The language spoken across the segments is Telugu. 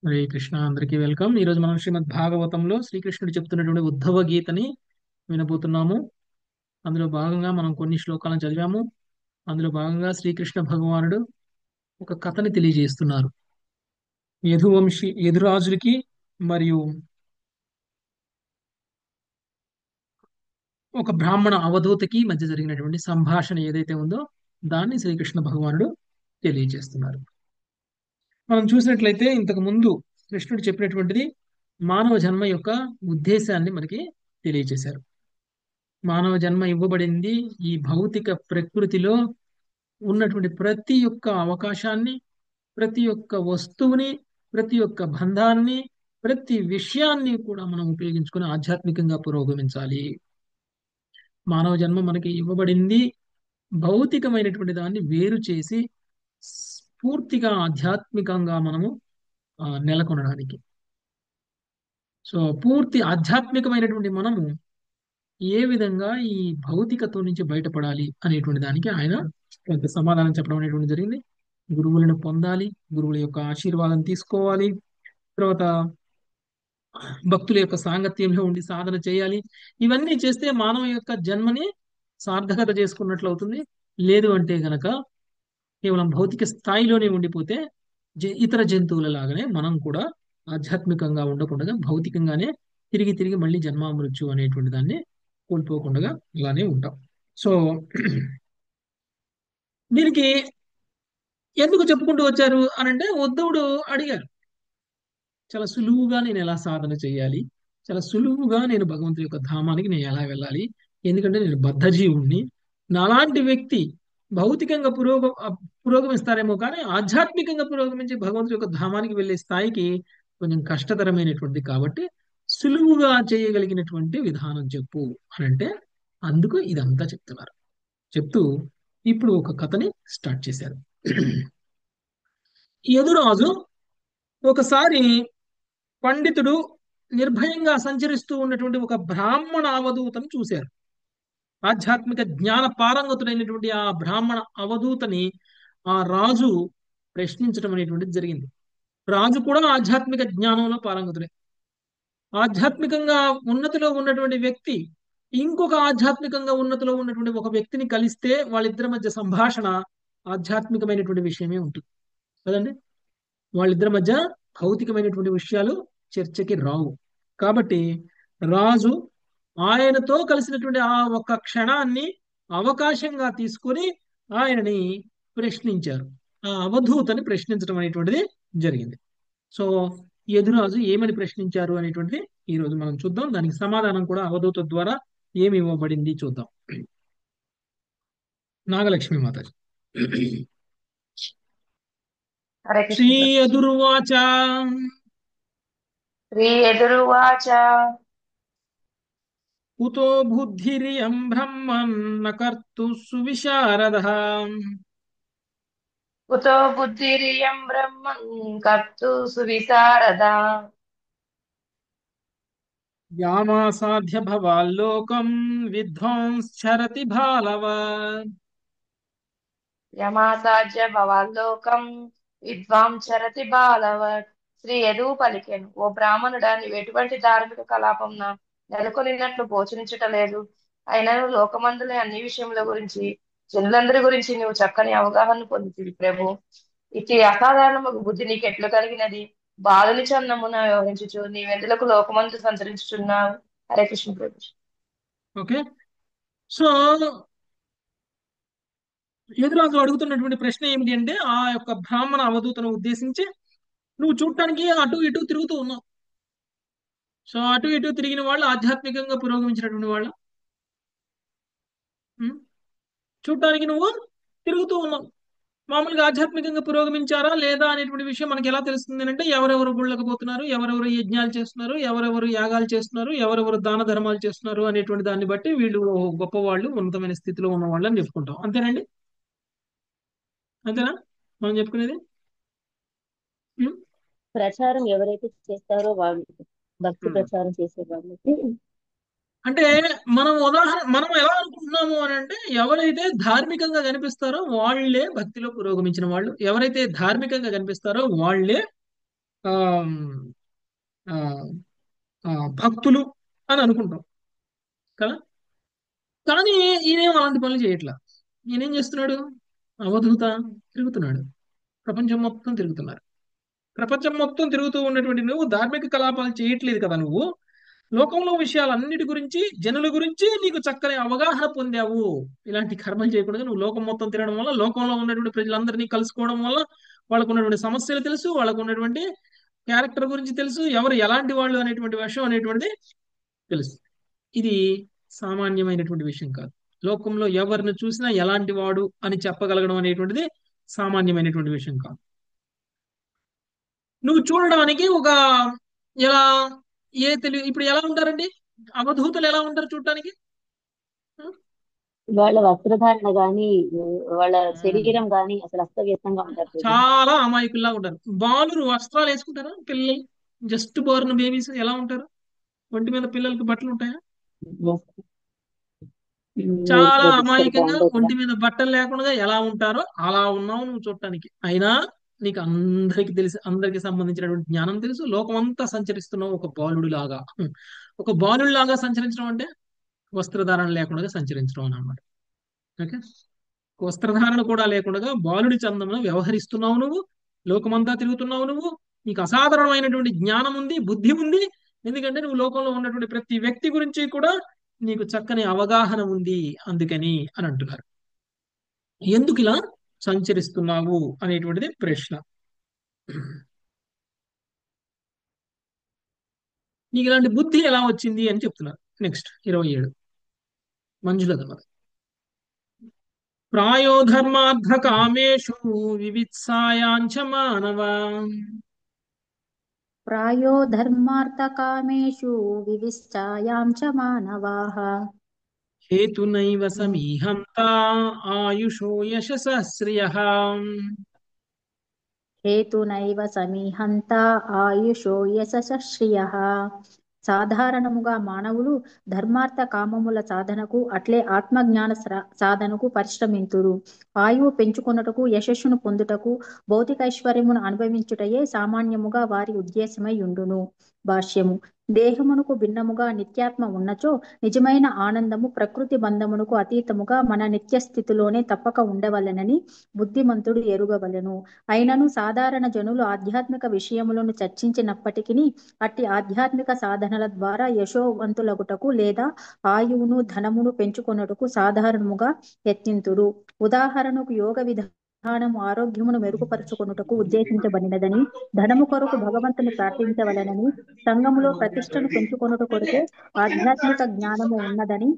హరే కృష్ణ, అందరికీ వెల్కమ్. ఈ రోజు మనం శ్రీమద్ భాగవతంలో శ్రీకృష్ణుడు చెప్తున్నటువంటి ఉద్ధవ గీతని వినబోతున్నాము. అందులో భాగంగా మనం కొన్ని శ్లోకాలను చదివాము. అందులో భాగంగా శ్రీకృష్ణ భగవానుడు ఒక కథని తెలియజేస్తున్నారు. యదురాజులకి మరియు ఒక బ్రాహ్మణ అవధూతకి మధ్య జరిగినటువంటి సంభాషణ ఏదైతే ఉందో దాన్ని శ్రీకృష్ణ భగవానుడు తెలియజేస్తున్నారు. మనం చూసినట్లయితే ఇంతకు ముందు కృష్ణుడు చెప్పినటువంటిది మానవ జన్మ యొక్క ఉద్దేశాన్ని మనకి తెలియజేశారు. మానవ జన్మ ఇవ్వబడింది ఈ భౌతిక ప్రకృతిలో ఉన్నటువంటి ప్రతి ఒక్క అవకాశాన్ని, ప్రతి ఒక్క వస్తువుని, ప్రతి ఒక్క బంధాన్ని, ప్రతి విషయాన్ని కూడా మనం ఉపయోగించుకొని ఆధ్యాత్మికంగా పురోగమించాలి. మానవ జన్మ మనకి ఇవ్వబడింది భౌతికమైనటువంటి దాన్ని వేరు చేసి పూర్తిగా ఆధ్యాత్మికంగా మనము నెలకొనడానికి. సో పూర్తి ఆధ్యాత్మికమైనటువంటి మనము ఏ విధంగా ఈ భౌతికత్వం నుంచి బయటపడాలి అనేటువంటి దానికి ఆయన కొంత సమాధానం చెప్పడం అనేటువంటి జరిగింది. గురువులను పొందాలి, గురువుల యొక్క ఆశీర్వాదం తీసుకోవాలి, తర్వాత భక్తుల యొక్క సాంగత్యంలో ఉండి సాధన చేయాలి. ఇవన్నీ చేస్తే మానవ యొక్క జన్మని సార్థకత చేసుకున్నట్లు అవుతుంది. లేదు అంటే గనక కేవలం భౌతిక స్థాయిలోనే ఉండిపోతే ఇతర జంతువుల లాగానే మనం కూడా ఆధ్యాత్మికంగా ఉండకుండా భౌతికంగానే తిరిగి తిరిగి మళ్ళీ జన్మ మృత్యు అనేటువంటి దాన్ని కోల్పోకుండా ఇలానే ఉంటాం. సో దీనికి ఎందుకు చెప్పుకుంటూ వచ్చారు అని అంటే ఉద్ధవుడు అడిగారు, చాలా సులువుగా నేను ఎలా సాధన చేయాలి, చాలా సులువుగా నేను భగవంతుడి యొక్క ధామానికి నేను ఎలా వెళ్ళాలి, ఎందుకంటే నేను బద్ధజీవుణ్ణి, నాలాంటి వ్యక్తి భౌతికంగా పురోగమిస్తారేమో కానీ ఆధ్యాత్మికంగా పురోగమించి భగవంతుడి యొక్క ధామానికి వెళ్ళే స్థాయికి కొంచెం కష్టతరమైనటువంటిది కాబట్టి సులువుగా చేయగలిగినటువంటి విధానం చెప్పు అని అంటే అందుకు ఇదంతా చెప్తున్నారు. చెప్తూ ఇప్పుడు ఒక కథని స్టార్ట్ చేశారు. యదురాజు ఒకసారి పండితుడు నిర్భయంగా సంచరిస్తూ ఉన్నటువంటి ఒక బ్రాహ్మణ అవధూతను చూశారు. ఆధ్యాత్మిక జ్ఞాన పారంగతుడైనటువంటి ఆ బ్రాహ్మణ అవధూతని ఆ రాజు ప్రశ్నించడం అనేటువంటిది జరిగింది. రాజు కూడా ఆధ్యాత్మిక జ్ఞానంలో పారంగతుడే. ఆధ్యాత్మికంగా ఉన్నతిలో ఉన్నటువంటి వ్యక్తి ఇంకొక ఆధ్యాత్మికంగా ఉన్నతిలో ఉన్నటువంటి ఒక వ్యక్తిని కలిస్తే వాళ్ళిద్దరి మధ్య సంభాషణ ఆధ్యాత్మికమైనటువంటి విషయమే ఉంటుంది కదండి. వాళ్ళిద్దరి మధ్య భౌతికమైనటువంటి విషయాలు చర్చకి రావు. కాబట్టి రాజు ఆయనతో కలిసినటువంటి ఆ ఒక్క క్షణాన్ని అవకాశంగా తీసుకొని ఆయనని ప్రశ్నించారు. ఆ అవధూతని ప్రశ్నించడం అనేటువంటిది జరిగింది. సో యదురాజు ఏమని ప్రశ్నించారు అనేటువంటిది ఈ రోజు మనం చూద్దాం. దానికి సమాధానం కూడా అవధూత ద్వారా ఏమి ఇవ్వబడింది చూద్దాం. నాగలక్ష్మి మాతాజీ. హరే శ్రీ కృష్ణ. యదుర్వాచ శ్రీ యదురువాచ కుతో బుద్ధిరియం బ్రహ్మన్ న కర్తు సువిశారదః కుతో బుద్ధిరియం బ్రహ్మం కర్తు సువిశారదా యామాసాధ్య భవాల్లోకం విద్వాంశ్చరతి భాలవత్. యమాసాధ్య భవాల్లోకం విద్వాం చరతి బాలవత్. శ్రీ యదువు పలికెను, ఓ బ్రాహ్మణుడా, నీవు ఎటువంటి ధార్మిక కలాపంన నెలకొనినట్లు గోచరించుట లేదు. అయినను లోకమందుల అన్ని విషయముల గురించి జనులందరి గురించి నీవు చక్కని అవగాహన పొందుతుంది ప్రభు. ఇటు అసాధారణము బుద్ధి నీకు ఎట్లు కలిగినది? బాలుని చన్నమున వ్యవహరించుచు నీవెందులకు లోకమందు సంచరించుచున్నావు? హరే కృష్ణ ప్రభు. ఓకే. సో యదురాజు అడుగుతున్నటువంటి ప్రశ్న ఏమిటి అంటే ఆ యొక్క బ్రాహ్మణ అవధూతను ఉద్దేశించి, నువ్వు చూడటానికి అటు ఇటు తిరుగుతూ ఉన్నావు. సో అటు ఇటు తిరిగిన వాళ్ళు ఆధ్యాత్మికంగా పురోగమించినటువంటి వాళ్ళు. చూడటానికి నువ్వు తిరుగుతూ ఉన్నావు. మామూలుగా ఆధ్యాత్మికంగా పురోగమించారా లేదా అనేటువంటి విషయం మనకి ఎలా తెలుస్తుంది అంటే ఎవరెవరు గుళ్ళకు పోతున్నారు, ఎవరెవరు యజ్ఞాలు చేస్తున్నారు, ఎవరెవరు యాగాలు చేస్తున్నారు, ఎవరెవరు దాన ధర్మాలు చేస్తున్నారు అనేటువంటి దాన్ని బట్టి వీళ్ళు గొప్పవాళ్ళు, ఉన్నతమైన స్థితిలో ఉన్న వాళ్ళు అని చెప్పుకుంటాం. అంతేనండి? అంతేనా మనం చెప్పుకునేది? ఉం? ప్రచారం ఎవరైతే చేస్తారో వాళ్ళు, భక్తి ప్రచారం చేసే వాళ్ళకి. అంటే మనం ఎలా అనుకుంటున్నాము అని అంటే ఎవరైతే ధార్మికంగా కనిపిస్తారో వాళ్ళే భక్తిలో పురోగమించిన వాళ్ళు, ఎవరైతే ధార్మికంగా కనిపిస్తారో వాళ్ళే ఆ, ఆ, ఆ, భక్తులు అని అనుకుంటాం కదా. కానీ ఈయనేం అలాంటి పనులు చేయట్లా. ఈయనేం చేస్తున్నాడు? అవధూత తిరుగుతున్నాడు, ప్రపంచం మొత్తం తిరుగుతున్నారు. ప్రపంచం మొత్తం తిరుగుతూ ఉన్నటువంటి నువ్వు ధార్మిక కలాపాలు చేయట్లేదు కదా. నువ్వు లోకంలో విషయాలన్నిటి గురించి, జనుల గురించి నీకు చక్కని అవగాహన పొందావు. ఇలాంటి కర్మలు చేయకుండా నువ్వు లోకం మొత్తం తిరగడం వల్ల, లోకంలో ఉన్నటువంటి ప్రజలందరినీ కలుసుకోవడం వల్ల వాళ్ళకు ఉన్నటువంటి సమస్యలు తెలుసు, వాళ్ళకు ఉన్నటువంటి క్యారెక్టర్ గురించి తెలుసు, ఎవరు ఎలాంటి వాళ్ళు అనేటువంటి విషయం అనేటువంటిది తెలుసు. ఇది సామాన్యమైనటువంటి విషయం కాదు. లోకంలో ఎవరిని చూసినా ఎలాంటి వాడు అని చెప్పగలగడం అనేటువంటిది సామాన్యమైనటువంటి విషయం కాదు. నువ్వు చూడడానికి ఒక ఎలా ఇప్పుడు ఎలా ఉంటారండి అవధూతలు? ఎలా ఉంటారు చూడటానికి? వాళ్ళ వస్త్రధారణ గాని, వాళ్ళ ఉమ్, శరీరం గాని అసలు అస్తవ్యస్తంగా ఉంటారు ప్రభుజీ. చాలా అమాయకుల్లా ఉంటారు. బాలురు వస్త్రాలు వేసుకుంటారా? పిల్లలు జస్ట్ బోర్న్ బేబీస్ ఎలా ఉంటారు? ఒంటి మీద పిల్లలకి బట్టలు ఉంటాయా? లేదు చాలా ప్రభుజీ, సరిగ్గా అమాయకంగా ఉండవు కూడా. ఒంటి మీద బట్టలు లేకుండా ఎలా ఉంటారో అలా ఉన్నావు నువ్వు చూడటానికి. అయినా నీకు అందరికి తెలిసి, అందరికి సంబంధించినటువంటి జ్ఞానం తెలుసు. లోకమంతా సంచరిస్తున్నావు ఒక బాలుడి లాగా. ఒక బాలుడి లాగా సంచరించడం అంటే వస్త్రధారణ లేకుండా సంచరించడం అన్నమాట. ఓకే. వస్త్రధారణ కూడా లేకుండా బాలుడి చందమున వ్యవహరిస్తున్నావు నువ్వు. లోకమంతా తిరుగుతున్నావు నువ్వు. నీకు అసాధారణమైనటువంటి జ్ఞానం ఉంది, బుద్ధి ఉంది. ఎందుకంటే నువ్వు లోకంలో ఉన్నటువంటి ప్రతి వ్యక్తి గురించి కూడా నీకు చక్కని అవగాహన ఉంది. అందుకని అని అంటున్నారు. ఎందుకు ఇలా సంచరిస్తున్నావు అనేటువంటిది ప్రశ్న. నీకు ఇలాంటి బుద్ధి ఎలా వచ్చింది అని చెప్తున్నారు. నెక్స్ట్ 27 మంజుల దమ. ప్రాయో ధర్మార్థ కామేషు వివిత్సాయాంచ మానవ प्रायो धर्मार्थकामेषु विविश्चायां च मानवाः హేతునైవ సమీహంత ఆయుషో యశసః శ్రియః. హేతునైవ సమీహంత ఆయుషో యశస శ్రియః. సాధారణముగా మానవులు ధర్మార్థ కామముల సాధనకు అట్లే ఆత్మజ్ఞాన సాధనకు పరిశ్రమింతురు. ఆయువు పెంచుకొనుటకు, యశస్సును పొందుటకు, భౌతికైశ్వర్యమును అనుభవించుటయే సామాన్యముగా వారి ఉద్దేశమై ఉండును. భాష్యము. దేహమునకు భిన్నముగా నిత్యాత్మ ఉన్నచో నిజమైన ఆనందము ప్రకృతి బంధమునకు అతీతముగా మన నిత్య స్థితిలోనే తప్పక ఉండవలెనని బుద్ధిమంతుడు ఎరుగవలెను. అయినను సాధారణ జనులు ఆధ్యాత్మిక విషయములను చర్చించినప్పటికీ అట్టి ఆధ్యాత్మిక సాధనల ద్వారా యశోవంతులగుటకు లేదా ఆయువును ధనమును పెంచుకొనుటకు సాధారణముగా యత్నింతురు. ఉదాహరణకు యోగ విధానము ఆరోగ్యమును మెరుగుపరుచుకొనుటకు ఉద్దేశించబడినదని, ధనము కొరకు భగవంతుని ప్రార్థించవలెనని, సంఘములో ప్రతిష్టను పెంచుకొనుట కొరకే ఆధ్యాత్మిక జ్ఞానము ఉన్నదని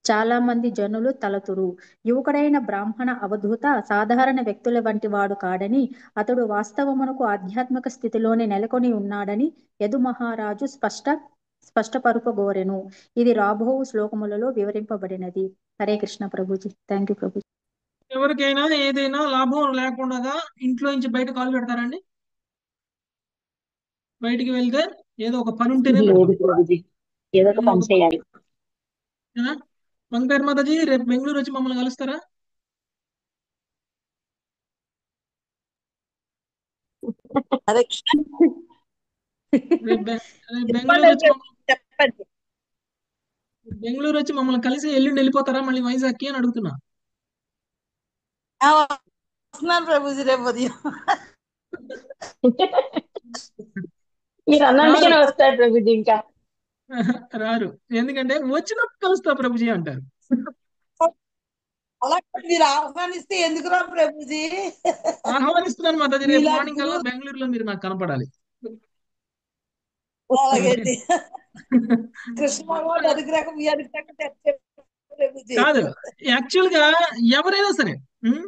చాలా మంది జనులు తలతురు. యువకుడైన బ్రాహ్మణ అవధూత సాధారణ వ్యక్తుల వంటి వాడు కాడని, అతడు వాస్తవమునకు ఆధ్యాత్మిక స్థితిలోనే నెలకొని ఉన్నాడని యదు మహారాజు స్పష్టపరుపగోరెను. ఇది రాబోవు శ్లోకములలో వివరింపబడినది. హరే కృష్ణ ప్రభుజీ. Thank you Prabhuji. ఎవరికైనా ఏదైనా లాభం లేకుండా ఇంట్లో నుంచి బయట కాలు పెడతారండి? బయటికి వెళ్తే ఏదో ఒక పని ఉంటేనే లేదు పెడతాం ప్రభుజీ, ఏదో ఒక ఏదైనా పని ఒక చేయాలి. కదా. వంకాయ మాతాజీ రేపు బెంగళూరు వచ్చి మమ్మల్ని కలుస్తారా? అదే రేపు బె- రేపు చెప్పండి చెప్పండి. బెంగళూరు వచ్చి మమ్మల్ని కలిసి ఎల్లుండి వెళ్ళిపోతారా మళ్ళీ వైజాగ్కి అని అడుగుతున్నా. ఆ, వస్తున్నాను ప్రభుజీ రేపు ఉదయం. మీరు అన్నందుకే రారు వస్తారు ప్రభుజీ. ఇంకా రారు. ఎందుకంటే వచ్చినప్పుడు కలుస్తా ప్రభుజీ అంటారు. అలా కాదు, మీరు ఆహ్వానిస్తే ఎందుకు రా ప్రభుజీ? ఆహ్వానిస్తున్నాను మాతాజీ. రేపు మీలాంటి మార్నింగ్ కల్లా గురువు బెంగళూరులో మీరు నాకు కనపడాలి. అలాగే ఓకే. కృష్ణ భగవాన్ అనుగ్రహం మీ అనుగ్రహం తెచ్చే ప్రభుజీ. కాదు, యాక్చువల్ గా ఎవరైనా సరే ఉమ్,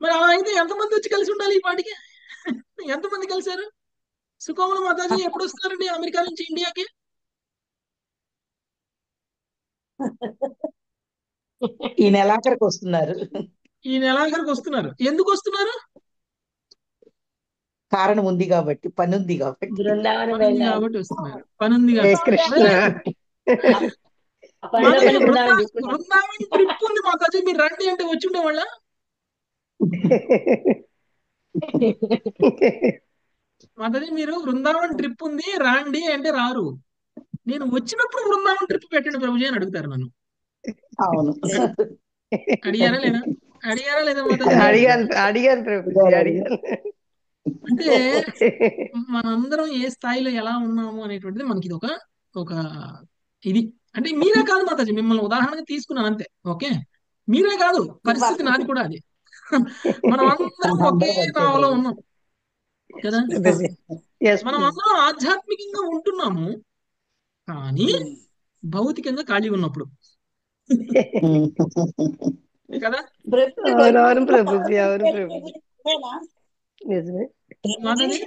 మరి అలా అయితే ఎంతమంది వచ్చి కలిసి ఉండాలి ఈ పాటికి? ఎంతమంది కలిశారు? సుకోమల మాతాజీ ఎప్పుడు వస్తారండి అమెరికా నుంచి ఇండియాకి? ఈ నెలాఖరికి వస్తున్నారు. ఈ నెలాఖరికి వస్తున్నారు. ఎందుకు వస్తున్నారు? కారణం ఉంది కాబట్టి, పని ఉంది కాబట్టి. బృందావనం పని ఉంది వెళ్ళాలి. కాబట్టి వస్తున్నారు. పని ఉంది హరే కాబట్టి. కృష్ణ. వెరీ ఆ పనిలో మాతాజీ పని బృందావనం తీసుకుంటాం. బృందావన్ ట్రిప్ ఉంది మాతాజీ, మీరు రండి అంటే వచ్చి ఉండేవాళ్ళ. మాతాజీ మీరు బృందావన్ ట్రిప్ ఉంది రాండి అంటే రారు. నేను వచ్చినప్పుడు బృందావన్ ట్రిప్ పెట్టండి ప్రభుజీ అని అడుగుతారు నన్ను. అవును. అడిగారా లేదా? అడిగారా లేదా మాతాజీ? అడిగాను ప్రభుజీ, అడిగాను. అంటే మనందరం ఏ స్థాయిలో ఎలా ఉన్నాము అనేటువంటిది మనకి ఇది ఒక ఇది. అంటే మీరే కాదు మాతాజీ, మిమ్మల్ని ఉదాహరణగా తీసుకున్నాను అంతే. ఓకే, మీరే కాదు, పరిస్థితి నాది కూడా అది. మనం అందరం ఒకే నావలో ఉన్నాం కదా. ఎస్ మనం అందరం ఆధ్యాత్మికంగా ఉంటున్నాము, కానీ భౌతికంగా ఖాళీ ఉన్నప్పుడు కదా. అవునవును ప్రభుజీ, అవును ప్రభుజీ, నిజమే. మాతాజీ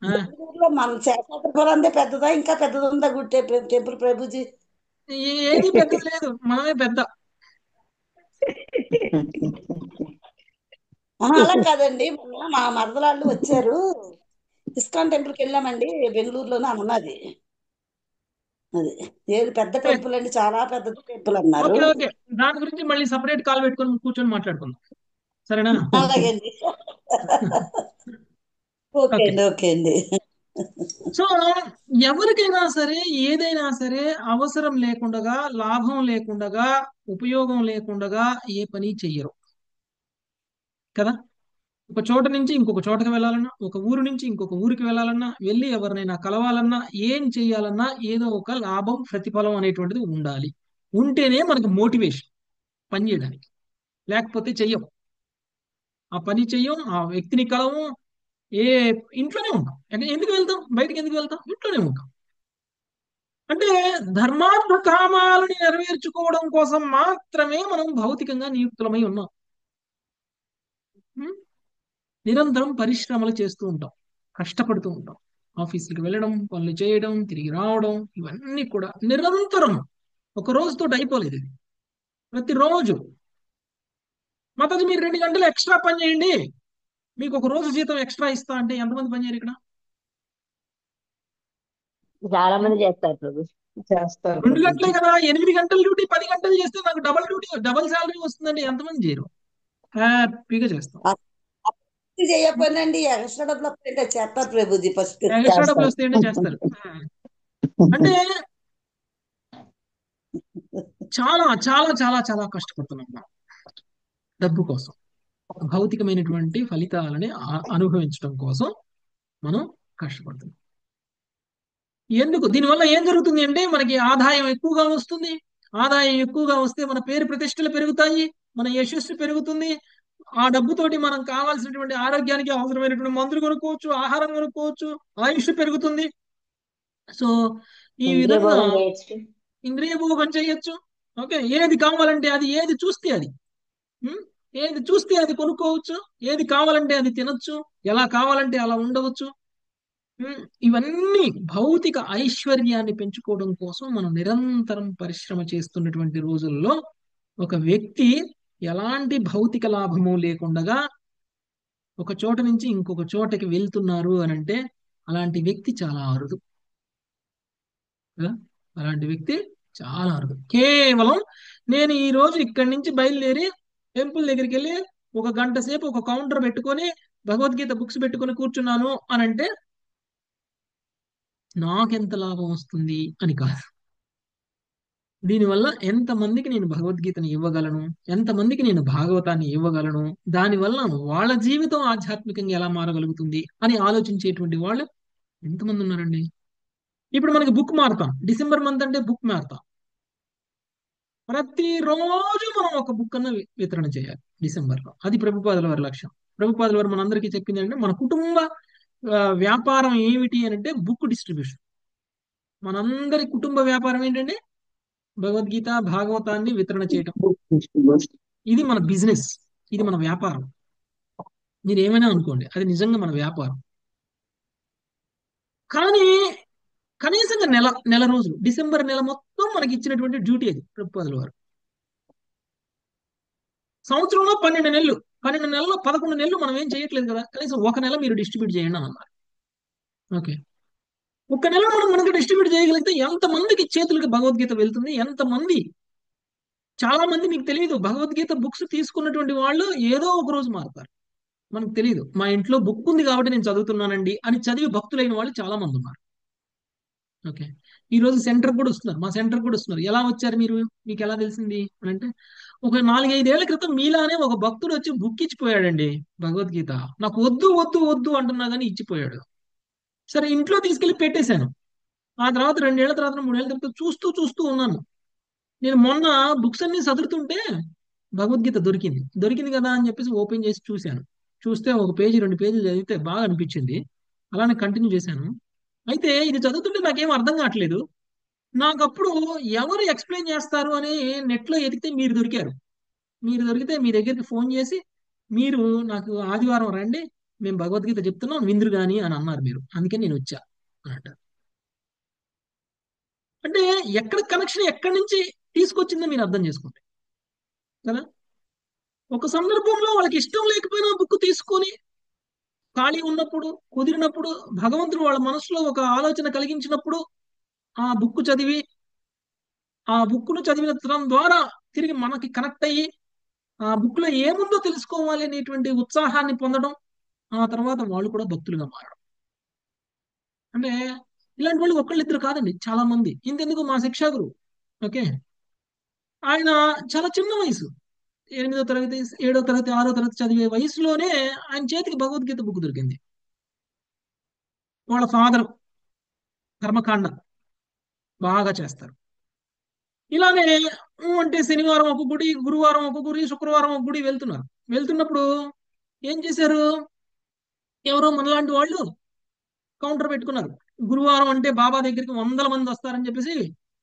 బెంగళూరులో మన శేషాద్రిపురందే పెద్దదా, ఇంకా పెద్దది ఉందా గుడి టెంపుల్ ప్రభుజీ? ఏది పెద్దది లేదు, మనమే పెద్ద. అలా కాదండి, మొన్న మా మరదలాళ్ళు వచ్చారు, ఇస్కాన్ టెంపుల్కి వెళ్ళామండి బెంగళూరులోనే అన్నది. అది ఏది పెద్ద టెంపుల్ అండి, చాలా పెద్ద టెంపుల్ అన్నారు. ఓకే ఓకే, దాని గురించి మళ్ళీ సపరేట్ కాల్ పెట్టుకొని కూర్చొని మాట్లాడుకుందాం, సరేనా? అలాగే అండి. Okay okay. అండి, ఓకే అండి. సో ఎవరికైనా సరే ఏదైనా సరే అవసరం లేకుండా, లాభం లేకుండా, ఉపయోగం లేకుండా ఏ పని చెయ్యరు కదా. ఒక చోట నుంచి ఇంకొక చోటకి వెళ్ళాలన్నా, ఒక ఊరు నుంచి ఇంకొక ఊరికి వెళ్ళాలన్నా, వెళ్ళి ఎవరినైనా కలవాలన్నా, ఏం చేయాలన్నా ఏదో ఒక లాభం ప్రతిఫలం అనేటువంటిది ఉండాలి. ఉంటేనే మనకు మోటివేషన్ పని చేయడానికి, లేకపోతే చెయ్యం. ఆ పని చెయ్యం, ఆ వ్యక్తిని కలవం, ఏ ఇంట్లోనే ఉంటాం. ఎందుకు వెళ్తాం బయటికి, ఎందుకు వెళ్తాం, ఇంట్లోనే ఉంటాం. అంటే ధర్మార్థ కామాలని నెరవేర్చుకోవడం కోసం మాత్రమే మనం భౌతికంగా నియుక్తులమై ఉన్నాం. ఉం? నిరంతరం పరిశ్రమలు చేస్తూ ఉంటాం, కష్టపడుతూ ఉంటాం. ఆఫీసులకు వెళ్ళడం, పనులు చేయడం, తిరిగి రావడం, ఇవన్నీ కూడా నిరంతరం. ఒక రోజుతో అయిపోలేదు ఇది, ప్రతిరోజు. మాతాజీ మీరు 2 గంటలు ఎక్స్ట్రా పని చేయండి, మీకు ఒక రోజు జీతం ఎక్స్ట్రా ఇస్తా అంటే ఎంతమంది పని చేయరు ఇక్కడ? చాలా మంది చేస్తారు ప్రభు. చేస్తారు 2 గంటలే కదా, 8 గంటల డ్యూటీ 10 గంటలు చేస్తే నాకు డబల్ డ్యూటీ, డబల్ శాలరీ వస్తుందండి. ఎంతమంది చేయరు? హ్యాపీగా చేస్తాం. చేయకపోయినండి ఎక్స్ట్రా డబ్బులు వస్తాయంటే చేస్తారు ప్రభుజీ ఫస్ట్. ఎక్స్ట్రా డబ్బులు వస్తాయంటే చేస్తారు. అంటే చాలా చాలా చాలా చాలా కష్టపడుతున్నాం మనం డబ్బు కోసం, భౌతికమైనటువంటి ఫలితాలని అనుభవించడం కోసం మనం కష్టపడుతున్నాం. ఎందుకు? దీనివల్ల ఏం జరుగుతుంది అంటే మనకి ఆదాయం ఎక్కువగా వస్తుంది. ఆదాయం ఎక్కువగా వస్తే మన పేరు ప్రతిష్టలు పెరుగుతాయి, మన యశస్సు పెరుగుతుంది. ఆ డబ్బుతోటి మనం కావాల్సినటువంటి ఆరోగ్యానికి అవసరమైనటువంటి మందులు కొనుక్కోవచ్చు, ఆహారం కొనుక్కోవచ్చు, ఆయుష్ పెరుగుతుంది. సో ఈ ఇంద్రియ విధంగా భోగం చేయొచ్చు. ఇంద్రియ భోగం చేయొచ్చు. ఓకే, ఏది కావాలంటే అది, ఏది చూస్తే అది, ఏది చూస్తే అది కొనుక్కోవచ్చు, ఏది కావాలంటే అది తినొచ్చు, ఎలా కావాలంటే అలా ఉండవచ్చు. ఇవన్నీ భౌతిక ఐశ్వర్యాన్ని పెంచుకోవడం కోసం మనం నిరంతరం పరిశ్రమ చేస్తున్నటువంటి రోజుల్లో ఒక వ్యక్తి ఎలాంటి భౌతిక లాభము లేకుండా ఒక చోట నుంచి ఇంకొక చోటకి వెళ్తున్నారు అని అంటే అలాంటి వ్యక్తి చాలా అరుదు కదా. అలాంటి వ్యక్తి చాలా అరుదు. కేవలం నేను ఈ రోజు ఇక్కడి నుంచి బయలుదేరి టెంపుల్ దగ్గరికి వెళ్ళి 1 గంట సేపు ఒక కౌంటర్ పెట్టుకొని భగవద్గీత బుక్స్ పెట్టుకొని కూర్చున్నాను అని అంటే నాకెంత లాభం వస్తుంది అని కాదు. దీనివల్ల ఎంతమందికి నేను భగవద్గీతని ఇవ్వగలను, ఎంతమందికి నేను భాగవతాన్ని ఇవ్వగలను, దానివల్ల వాళ్ళ జీవితం ఆధ్యాత్మికంగా ఎలా మారగలుగుతుంది అని ఆలోచించేటువంటి వాళ్ళు ఎంతమంది ఉన్నారండి. ఇప్పుడు మనకి బుక్ మారతాం, డిసెంబర్ మంత్ అంటే బుక్ మారతాం. ప్రతిరోజు మనం ఒక బుక్ అన్న వితరణ చేయాలి డిసెంబర్లో. అది ప్రభుపాదుల వారి లక్ష్యం. ప్రభుపాదుల వారు మనందరికీ చెప్పింది అంటే మన కుటుంబ వ్యాపారం ఏమిటి అని అంటే బుక్ డిస్ట్రిబ్యూషన్. మనందరి కుటుంబ వ్యాపారం ఏంటంటే భగవద్గీత భాగవతాన్ని వితరణ చేయటం. ఇది మన బిజినెస్, ఇది మన వ్యాపారం. మీరు ఏమైనా అనుకోండి, అది నిజంగా మన వ్యాపారం. కానీ కనీసంగా నెల రోజులు, డిసెంబర్ నెల మొత్తం మనకి ఇచ్చినటువంటి డ్యూటీ అది ప్రభుపాదుల వారు. సంవత్సరంలో 12 నెలలు, 12 నెలల్లో 11 నెలలు మనం ఏం చేయట్లేదు కదా, కనీసం 1 నెల మీరు డిస్ట్రిబ్యూట్ చేయండి అని అన్నారు. ఓకే, 1 నెల మనకు డిస్ట్రిబ్యూట్ చేయగలిగితే ఎంతమందికి చేతులకి భగవద్గీత వెళ్తుంది, ఎంతమంది. చాలా మంది మీకు తెలియదు, భగవద్గీత బుక్స్ తీసుకున్నటువంటి వాళ్ళు ఏదో ఒక రోజు మారుతారు. మనకు తెలియదు. మా ఇంట్లో బుక్ ఉంది కాబట్టి నేను చదువుతున్నానండి అని చదివి భక్తులైన వాళ్ళు చాలా మంది ఉన్నారు. ఓకే. ఈ రోజు సెంటర్ కూడా వస్తున్నారు, మా సెంటర్ కూడా వస్తున్నారు. ఎలా వచ్చారు మీరు, మీకు ఎలా తెలిసింది అని అంటే, ఒక 4-5 ఏళ్ల క్రితం మీలానే ఒక భక్తుడు వచ్చి బుక్ ఇచ్చిపోయాడండి, భగవద్గీత. నాకు వద్దు వద్దు వద్దు అంటున్నా కానీ ఇచ్చిపోయాడు. సరే ఇంట్లో తీసుకెళ్లి పెట్టేశాను. ఆ తర్వాత 2 ఏళ్ల తర్వాత 3 ఏళ్ల తర్వాత చూస్తూ చూస్తూ ఉన్నాను. నేను మొన్న బుక్స్ అన్ని చదువుతుంటే భగవద్గీత దొరికింది. దొరికింది కదా అని చెప్పేసి ఓపెన్ చేసి చూశాను. చూస్తే ఒక పేజీ 2 పేజీలు చదివితే బాగా అనిపించింది. అలానే కంటిన్యూ చేశాను. అయితే ఇది చదువుతుంటే నాకేం అర్థం కావట్లేదు. నాకప్పుడు ఎవరు ఎక్స్ప్లెయిన్ చేస్తారు అని నెట్లో ఎతికితే మీరు దొరికారు. మీరు దొరికితే మీ దగ్గరికి ఫోన్ చేసి, మీరు నాకు ఆదివారం రండి, మేము భగవద్గీత చెప్తున్నాం విందురు గాని అని అన్నారు మీరు. అందుకే నేను వచ్చా అన్నట్టు. అంటే ఎక్కడ కనెక్షన్ ఎక్కడి నుంచి తీసుకొచ్చిందో మీరు అర్థం చేసుకోండి కదా. ఒక సందర్భంలో వాళ్ళకి ఇష్టం లేకపోయినా బుక్ తీసుకొని ఖాళీ ఉన్నప్పుడు, కుదిరినప్పుడు, భగవంతుడు వాళ్ళ మనసులో ఒక ఆలోచన కలిగించినప్పుడు ఆ బుక్ చదివి, ఆ బుక్ను చదివిన తరం ద్వారా తిరిగి మనకి కనెక్ట్ అయ్యి ఆ బుక్ లో ఏముందో తెలుసుకోవాలి అనేటువంటి ఉత్సాహాన్ని పొందడం, ఆ తర్వాత వాళ్ళు కూడా భక్తులుగా మారడం. అంటే ఇలాంటి వాళ్ళు ఒకళ్ళిద్దరు కాదండి, చాలా మంది. ఇంతెందుకు మా శిక్షా గురువు, ఓకే, ఆయన చాలా చిన్న వయసు, 8వ తరగతి 7వ తరగతి 6వ తరగతి చదివే వయసులోనే ఆయన చేతికి భగవద్గీత బుక్ దొరికింది. వాళ్ళ ఫాదర్ కర్మకాండ బాగా చేస్తారు. ఇలానే అంటే శనివారం ఒక గుడి, గురువారం ఒక గుడి, శుక్రవారం ఒక గుడి వెళ్తున్నారు. వెళ్తున్నప్పుడు ఏం చేశారు, ఎవరో మనలాంటి వాళ్ళు కౌంటర్ పెట్టుకున్నారు. గురువారం అంటే బాబా దగ్గరికి 100 మంది వస్తారని చెప్పేసి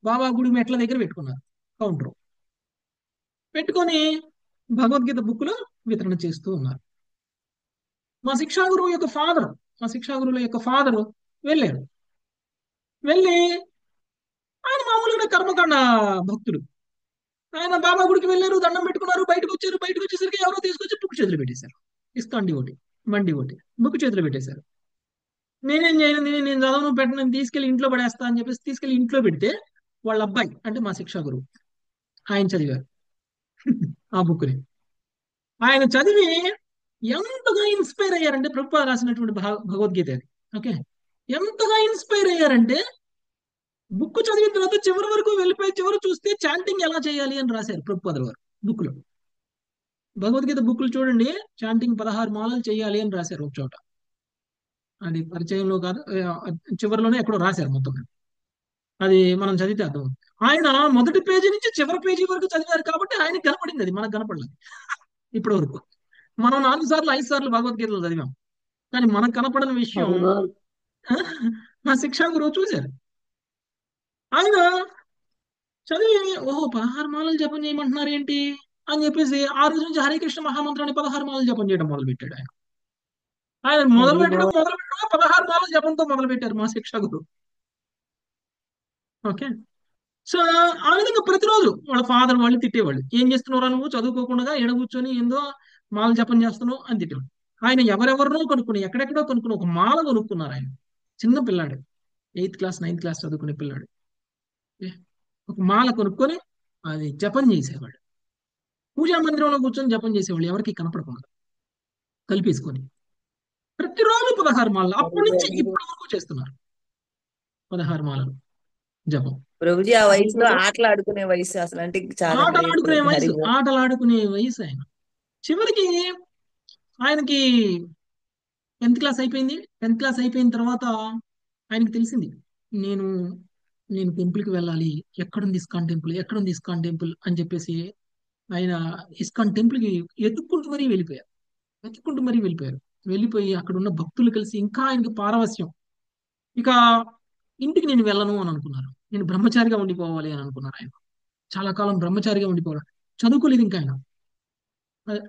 బాబా గుడి మెట్ల దగ్గర పెట్టుకున్నారు కౌంటర్. పెట్టుకొని భగవద్గీత బుక్లు వితరణ చేస్తూ ఉన్నారు. మా శిక్షా గురువు యొక్క ఫాదర్, మా శిక్షా గురువుల యొక్క ఫాదరు వెళ్ళారు. వెళ్ళి ఆయన మామూలుగా కర్మకాండ భక్తుడు. ఆయన బాబా గుడికి వెళ్ళారు, దండం పెట్టుకున్నారు, బయటకు వచ్చారు. బయటకు వచ్చేసరికి ఎవరో తీసుకొచ్చి బుక్ చేతిలో పెట్టేశారు. ఇస్తాండి ఒకటి, మండి ఒకటి బుక్ చేతిలో పెట్టేశారు. నేనేం చేయను, నేను చదవను పెట్టను, నేను తీసుకెళ్లి ఇంట్లో పడేస్తా అని చెప్పేసి తీసుకెళ్లి ఇంట్లో పెడితే వాళ్ళ అబ్బాయి అంటే మా శిక్షా గురువు ఆయన చదివారు ఆ బుక్ని. ఆయన చదివి ఎంతగా ఇన్స్పైర్ అయ్యారంటే, ప్రభుపాద రాసినటువంటి భగవద్గీత అది, ఓకే, ఎంతగా ఇన్స్పైర్ అయ్యారంటే బుక్ చదివిన తర్వాత చివరి వరకు వెళ్ళిపోయి చివరి చూస్తే చాంటింగ్ ఎలా చేయాలి అని రాశారు ప్రభుపాద గారు బుక్ లో. భగవద్గీత బుక్లు చూడండి, చాంటింగ్ 16 మాలలు చేయాలి అని రాశారు ఒక చోట. అది పరిచయంలో కాదు, చివరిలోనే ఎక్కడో రాశారు మొత్తం. అది మనం చదివితే అర్థం. ఆయన మొదటి పేజీ నుంచి చివరి పేజీ వరకు చదివారు కాబట్టి ఆయనకి కనపడింది, అది మనకు కనపడలేదు ఇప్పటి వరకు. మనం 4 సార్లు 5 సార్లు భగవద్గీతలు చదివాం, కానీ మనకు కనపడని విషయం అదిగో మా శిక్షా గురువు చూశారు. ఆయన చదివి, ఓహో 16 మాలలు జపం చేయమంటున్నారు ఏంటి అని చెప్పేసి ఆ రోజు నుంచి హరే కృష్ణ మహామంత్రాన్ని 16 మాలలు జపం చేయడం మొదలు పెట్టాడు. ఆయన ఆయన మొదలు అదిగో పెట్టడం 16 మాలలు జపంతో మొదలు పెట్టారు మా శిక్షా గురువు. ఓకే. సో ఆ విధంగా ప్రతిరోజు వాళ్ళ ఫాదర్ వాళ్ళు తిట్టేవాళ్ళు, ఏం చేస్తున్నారా నువ్వు చదువుకోకుండా ఎడ కూర్చొని ఏందో మాల జపం చేస్తున్నావు అని తిట్టేవాళ్ళు. ఆయన ఎవరెవరినో కొనుక్కుని, ఎక్కడెక్కడో కొనుక్కుని ఒక మాల కొనుక్కున్నారు. ఆయన చిన్న పిల్లాడు, 8th క్లాస్ 9th క్లాస్ చదువుకునే పిల్లాడు. ఏ, ఒక మాల కొనుక్కొని అది జపం చేసేవాడు. పూజా మందిరంలో కూర్చొని జపం చేసేవాళ్ళు, ఎవరికి కనపడకుండా కలిపేసుకొని. ప్రతిరోజు 16 మాలలు, అప్పటి నుంచి అదిగో ఇప్పటి వరకు చేస్తున్నారు 16 మాలలు జపం. ప్రభుజీ ఆ వయసులో అదిగో ఆటలు ఆడుకునే వయసు అసలు, అంటే చాలా ఆటలు గ్రేట్ ఆడుకునే ప్రభు. వయసు, హరిబోల్. ఆటలు ఆడుకునే వయసు. ఆయన చివరికి ఆయనకి 10th క్లాస్ అయిపోయింది. 10th క్లాస్ అయిపోయిన తర్వాత ఆయనకి తెలిసింది, నేను నేను టెంపుల్కి వెళ్ళాలి, ఎక్కడుంది ఇస్కాన్ టెంపుల్, ఎక్కడుంది ఇస్కాన్ టెంపుల్ అని చెప్పేసి ఆయన ఇస్కాన్ టెంపుల్కి ఎత్తుక్కుంటూ మరీ వెళ్ళిపోయారు. వెతుక్కుంటూ మరీ వెళ్ళిపోయారు. వెళ్ళిపోయి అక్కడ ఉన్న భక్తులు కలిసి ఇంకా ఆయనకి పారవస్యం. ఇక ఇంటికి నేను వెళ్ళను అని అనుకున్నారు, నేను బ్రహ్మచారిగా ఉండిపోవాలి అని అనుకున్నారు. ఆయన చాలా కాలం బ్రహ్మచారిగా ఉండిపోవాలి. చదువుకోలేదు ఇంకా ఆయన.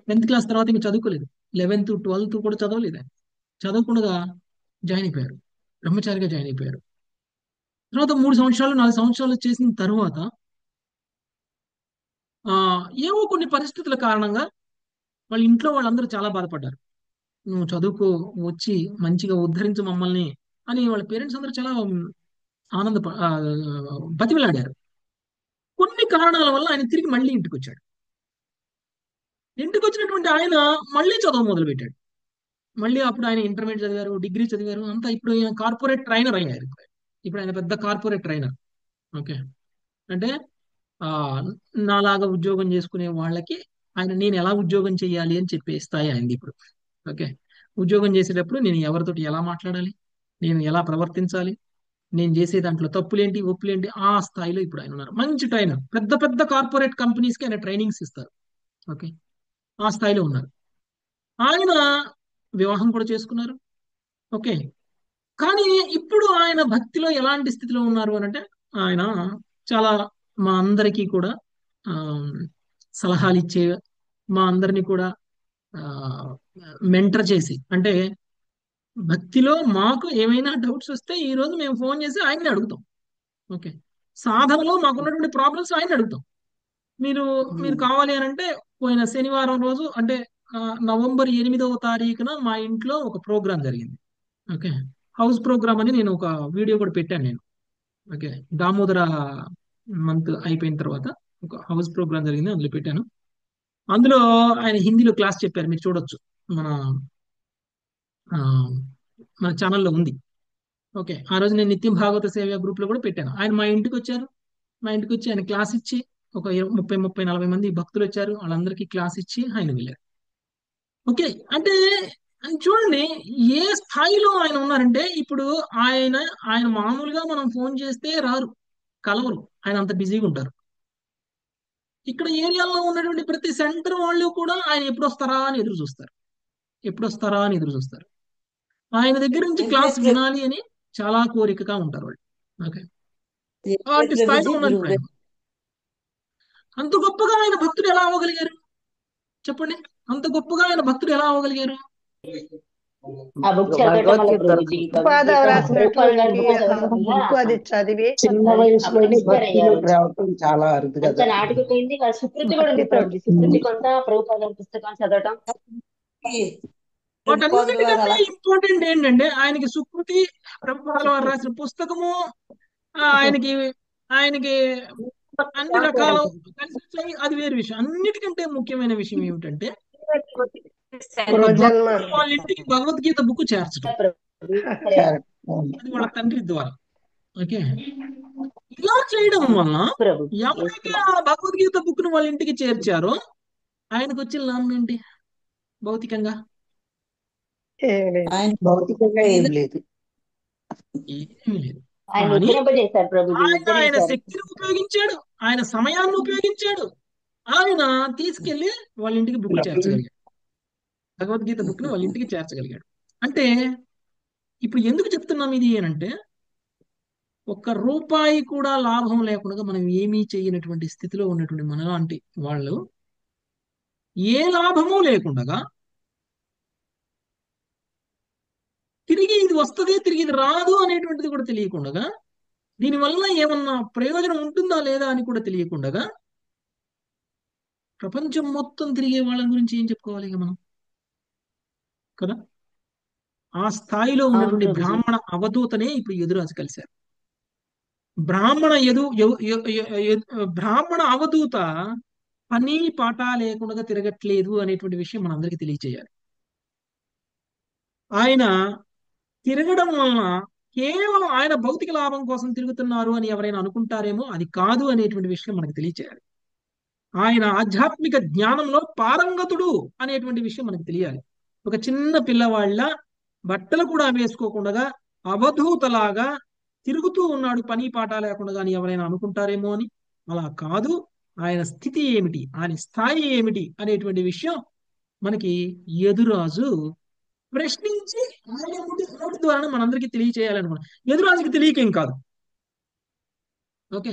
10th క్లాస్ తర్వాత ఇంకా చదువుకోలేదు. 11th 12th కూడా చదవలేదు ఆయన. చదవకుండా జాయిన్ అయిపోయారు, బ్రహ్మచారిగా జాయిన్ అయిపోయారు. తర్వాత 3 సంవత్సరాలు 4 సంవత్సరాలు చేసిన తర్వాత ఆ ఏవో కొన్ని పరిస్థితుల కారణంగా వాళ్ళ ఇంట్లో వాళ్ళందరూ చాలా బాధపడ్డారు. నువ్వు చదువుకో, వచ్చి మంచిగా ఉద్ధరించు మమ్మల్ని అని వాళ్ళ పేరెంట్స్ అందరూ చాలా ఆనంద బతిమిలాడారు. కొన్ని కారణాల వల్ల ఆయన తిరిగి మళ్ళీ ఇంటికి వచ్చాడు. ఇంటికి వచ్చినటువంటి ఆయన మళ్ళీ చదువు మొదలు పెట్టాడు. మళ్ళీ అప్పుడు ఆయన ఇంటర్మీడియట్ చదివారు, డిగ్రీ చదివారు, అంతా ఇప్పుడు ఆయన కార్పొరేట్ ట్రైనర్ అయ్యారు. ఇప్పుడు ఆయన పెద్ద కార్పొరేట్ ట్రైనర్. ఓకే. అంటే ఆ నాలాగా ఉద్యోగం చేసుకునే వాళ్ళకి ఆయన నేను ఎలా ఉద్యోగం చేయాలి అని చెప్పే స్థాయి అయింది ఇప్పుడు. ఓకే. ఉద్యోగం చేసేటప్పుడు నేను ఎవరితోటి ఎలా మాట్లాడాలి, నేను ఎలా ప్రవర్తించాలి, నేను చేసే దాంట్లో తప్పులేంటి ఒప్పులేంటి, ఆ స్థాయిలో ఇప్పుడు ఆయన ఉన్నారు. మంచి ట్రైనర్, పెద్ద పెద్ద కార్పొరేట్ కంపెనీస్ కి ఆయన ట్రైనింగ్స్ ఇస్తారు. ఓకే. ఆ స్థాయిలో ఉన్నారు. ఆయన వివాహం కూడా చేసుకున్నారు. ఓకే. కానీ ఇప్పుడు ఆయన భక్తిలో ఎలాంటి స్థితిలో ఉన్నారు అని అంటే ఆయన చాలా మా అందరికీ కూడా ఆ, సలహాలు ఇచ్చే, మా అందరినీ కూడా మెంటర్ చేసి, అంటే భక్తిలో మాకు ఏమైనా డౌట్స్ వస్తే ఈ రోజు మేము ఫోన్ చేసి ఆయన్ని అడుగుతాం. ఓకే. సాధనలో మాకున్నటువంటి ప్రాబ్లమ్స్ ఆయన్ని అడుగుతాం. మీరు మీరు కావాలి అని అంటే పోయిన శనివారం రోజు అంటే ఆ, నవంబర్ 8వ తారీఖున మా ఇంట్లో ఒక ప్రోగ్రాం జరిగింది. ఓకే. హౌస్ ప్రోగ్రామ్ అని నేను ఒక వీడియో కూడా పెట్టాను నేను. ఓకే. దామోదర మంత్ అయిపోయిన తర్వాత ఒక హౌస్ ప్రోగ్రామ్ జరిగింది, అందులో పెట్టాను. అందులో ఆయన హిందీలో క్లాస్ చెప్పారు, మీరు చూడొచ్చు, మన ఆ, మన ఛానల్లో ఉంది. ఓకే. ఆ రోజు నేను నిత్యం భాగవత సేవ గ్రూప్ లో కూడా పెట్టాను. ఆయన మా ఇంటికి వచ్చారు. మా ఇంటికి వచ్చి ఆయన క్లాస్ ఇచ్చి ఒక 30, 40 మంది భక్తులు వచ్చారు, వాళ్ళందరికీ క్లాస్ ఇచ్చి ఆయన వెళ్ళారు. ఓకే. అంటే చూడండి ఏ స్థాయిలో ఆయన ఉన్నారంటే ఇప్పుడు ఆయన ఆయన మామూలుగా మనం ఫోన్ చేస్తే రారు, కలవరు, ఆయన అంత బిజీగా ఉంటారు. ఇక్కడ ఏరియాలో ఉన్నటువంటి ప్రతి సెంటర్ వాళ్ళు కూడా ఆయన ఎప్పుడు వస్తారా అని ఎదురు చూస్తారు, ఎప్పుడు వస్తారా అని ఎదురు చూస్తారు. ఆయన దగ్గర నుంచి క్లాస్ వెంకటేష్ వినాలి అని చాలా కోరికగా ఉంటారు వాళ్ళు. ఓకే. అలాంటి స్థాయిలో ప్రభుజీ ఉన్నారు ఇప్పుడు ఆయన. అంత గొప్పగా ఆయన భక్తుడు ఎలా అవ్వగలిగారు చెప్పండి? అంత గొప్పగా ఆయన భక్తుడు ఎలా అవ్వగలిగారు? ఆ బుక్ చదవటం వల్ల భగవద్గీత ప్రభుజీ ఉపాధి ప్రభుపాల్ గారి రాసినటువంటి బుక్ చదవటం వల్ల బుక్ అది చదివి చిన్న అప్పుడు వయసులోనే ఇన్స్పైర్ భక్తిలోకి అయ్యారు. రావటం చాలా అరుదు అంత కదా. నాటుకుపోయింది. వాళ్ళ సుకృతి కూడా ఉంది భక్తితో ప్రభుజీ. సుకృతి కొంత ప్రభుపాల్ గారి పుస్తకాలు చదవటం. ప్రభుపాదుల వారు వాటన్నిటికంటే అలా ఇంపార్టెంట్ ఏంటంటే ఆయనకి సుకృతి, ప్రభుపాల వారు రాసిన పుస్తకము, ఆయనకి ఆయనకి అన్ని రకాల కలిసి వచ్చాయి, అది వేరే విషయం. అన్నిటికంటే ముఖ్యమైన విషయం ఏమిటంటే ఒక పూర్వజన్మ భక్తుడు వాళ్ళ ఇంటికి భగవద్గీత బుక్ చేర్చడం, ప్రభుజీ సరే. కరెక్ట్. అవును. అది వాళ్ళ తండ్రి ద్వారా. ఓకే. ఇలా చేయడం వలన ప్రభుజీ ఎవరైతే ఆ భగవద్గీత బుక్ ను వాళ్ళ ఇంటికి చేర్చారో ఆయనకు వచ్చిన లాభం ఏంటి భౌతికంగా? ఏమీ లేదు. ఆయన భౌతికంగా ఏం లేదు. ఏమీ లేదు. ఆయన కానీ ఉద్ధరింపజేశారు ప్రభుజీ, ఆయన ఆయన ఉద్ధరించారు. శక్తిని ఉపయోగించాడు, ఆయన సమయాన్ని ఉపయోగించాడు, ఆయన తీసుకెళ్లి వాళ్ళ ఇంటికి బుక్ చేర్చగలిగాడు, భగవద్గీత బుక్ ను వాళ్ళ ఇంటికి చేర్చగలిగాడు. అంటే ఇప్పుడు ఎందుకు చెప్తున్నాం ఇది అని అంటే, ఒక్క రూపాయి కూడా లాభం లేకుండా మనం ఏమీ చేయనటువంటి స్థితిలో ఉన్నటువంటి మనలాంటి వాళ్ళు ఏ లాభము లేకుండా తిరిగి ఇది వస్తుంది తిరిగి ఇది రాదు అనేటువంటిది కూడా తెలియకుండా, దీనివల్ల ఏమన్నా ప్రయోజనం ఉంటుందా లేదా అని కూడా తెలియకుండా ప్రపంచం మొత్తం తిరిగే వాళ్ళ గురించి ఏం చెప్పుకోవాలి ఇక మనం కదా? ఆ స్థాయిలో అవును ఉన్నటువంటి ప్రభుజీ. బ్రాహ్మణ అవధూతనే ఇప్పుడు యదురాజు కలిశారు. బ్రాహ్మణ బ్రాహ్మణ అవధూత పని పాట లేకుండా తిరగట్లేదు అనేటువంటి విషయం మనందరికీ తెలియచేయాలి. ఆయన తిరగడం వలన కేవలం ఆయన భౌతిక లాభం కోసం తిరుగుతున్నారు అని ఎవరైనా అనుకుంటారేమో, అది కాదు అనేటువంటి విషయం మనకు తెలియచేయాలి. ఆయన ఆధ్యాత్మిక జ్ఞానంలో పారంగతుడు అనేటువంటి విషయం మనకు తెలియాలి. ఒక చిన్న పిల్లవాళ్ళ బట్టలు కూడా వేసుకోకుండా అవధూతలాగా తిరుగుతూ ఉన్నాడు పని పాట లేకుండా అని ఎవరైనా అనుకుంటారేమో అని. అలా కాదు. ఆయన స్థితి ఏమిటి, ఆయన స్థాయి ఏమిటి అనేటువంటి విషయం మనకి యదురాజు ప్రశ్నించి ఆయన నోటి ద్వారా మనందరికీ తెలియచేయాలనుకున్నాం. యదురాజుకి తెలియకేం కాదు. ఓకే.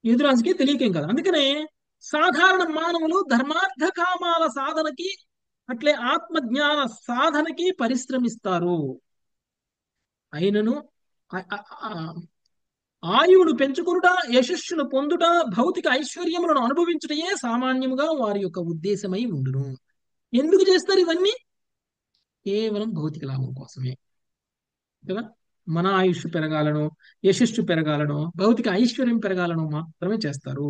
యదురాజుకి తెలియకేం కాదు. అందుకనే సాధారణ మానవులు ధర్మార్థ కామాల సాధనకి అట్లే ఆత్మజ్ఞాన సాధనకి పరిశ్రమిస్తారు. అయినను ఆయువును పెంచుకునుట, యశస్సును పొందుట, భౌతిక ఐశ్వర్యములను అనుభవించుటయే సామాన్యముగా వారి యొక్క ఉద్దేశమై ఉండును. ఎందుకు చేస్తారు ఇవన్నీ? కేవలం భౌతిక లాభం కోసమే కదా. మన ఆయుష్ పెరగాలను, యశస్సు పెరగాలను, భౌతిక ఐశ్వర్యం పెరగాలను మాత్రమే చేస్తారు.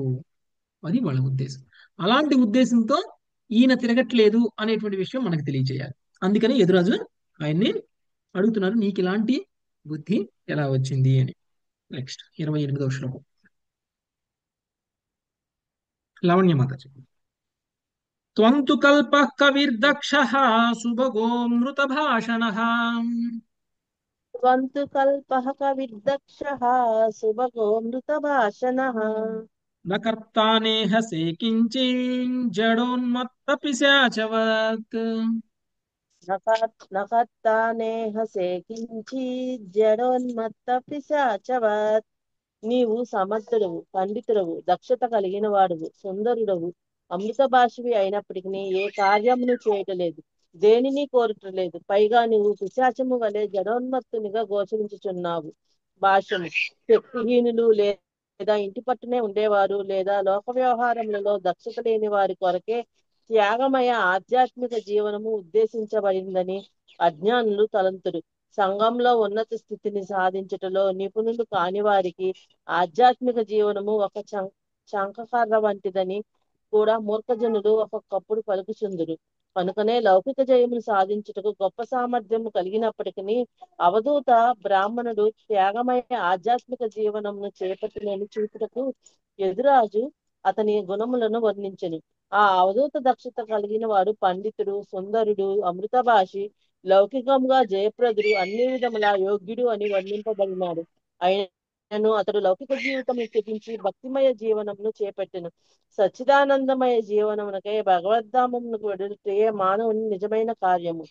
అది వాళ్ళ ఉద్దేశం. అలాంటి ఉద్దేశంతో ఈయన తిరగట్లేదు అనేటువంటి విషయం మనకు తెలియజేయాలి. అందుకని యదురాజు ఆయన్ని అడుగుతున్నారు, నీకు ఇలాంటి బుద్ధి ఎలా వచ్చింది అని. నెక్స్ట్ 28వ శ్లోకం. లావణ్యమాతాజీ. త్వంతు కల్పః కవిర్దక్షః సుభగోమృతభాషణః త్వంతు కల్పః కవిర్దక్షः సుభగో మృతభాషణः న కర్తానేహసే కించిజ్జడోన్మత్త పిశాచవత్. నకర్తానేహసే కించిజ్జడోన్మత్త పిశాచవత్. నీవు సమర్థుడవు, పండితుడవు, దక్షత కలిగిన వాడువు, సుందరుడవు, అమృత భాషవి అయినప్పటికీ ఏ కార్యమును చేయటలేదు, దేనిని కోరటలేదు. పైగా నీవు పిశాచము వలె జడోన్మత్తునిగా గోచరించుచున్నావు. భాష్యము. శక్తిహీనులు లేదా ఇంటి పట్టునే ఉండేవారు లేదా లోక వ్యవహారములలో దక్షత లేని వారి కొరకే త్యాగమయ ఆధ్యాత్మిక జీవనము ఉద్దేశించబడిందని అజ్ఞానులు తలంతురు. సంఘంలో ఉన్నత స్థితిని సాధించుటలో నిపుణులు కాని వారికి ఆధ్యాత్మిక జీవనము ఒక శంఖకర్ర వంటిదని కూడా మూర్ఖజనులు ఒక్కొక్కప్పుడు పలుకుచుందురు. కనుకనే లౌకిక జయమును సాధించుటకు గొప్ప సామర్థ్యము కలిగినప్పటికీ అవధూత బ్రాహ్మణుడు త్యాగమయ ఆధ్యాత్మిక జీవనమును చేపట్టలేని చూపుటకు యదురాజు అతని గుణములను వర్ణించెను. ఆ అవధూత దక్షత కలిగిన వాడు పండితుడు, సుందరుడు, అమృతభాషి, లౌకికంగా జయప్రదుడు, అన్ని విధముల యోగ్యుడు అని వర్ణింపబడినాడు. అయినను అతడు లౌకిక జీవితం త్యజించి భక్తిమయ జీవనమును చేపట్టెను. సచ్చిదానందమయ జీవనమునకై భగవద్ధామమునకు వెడుటే మానవుని నిజమైన కార్యము.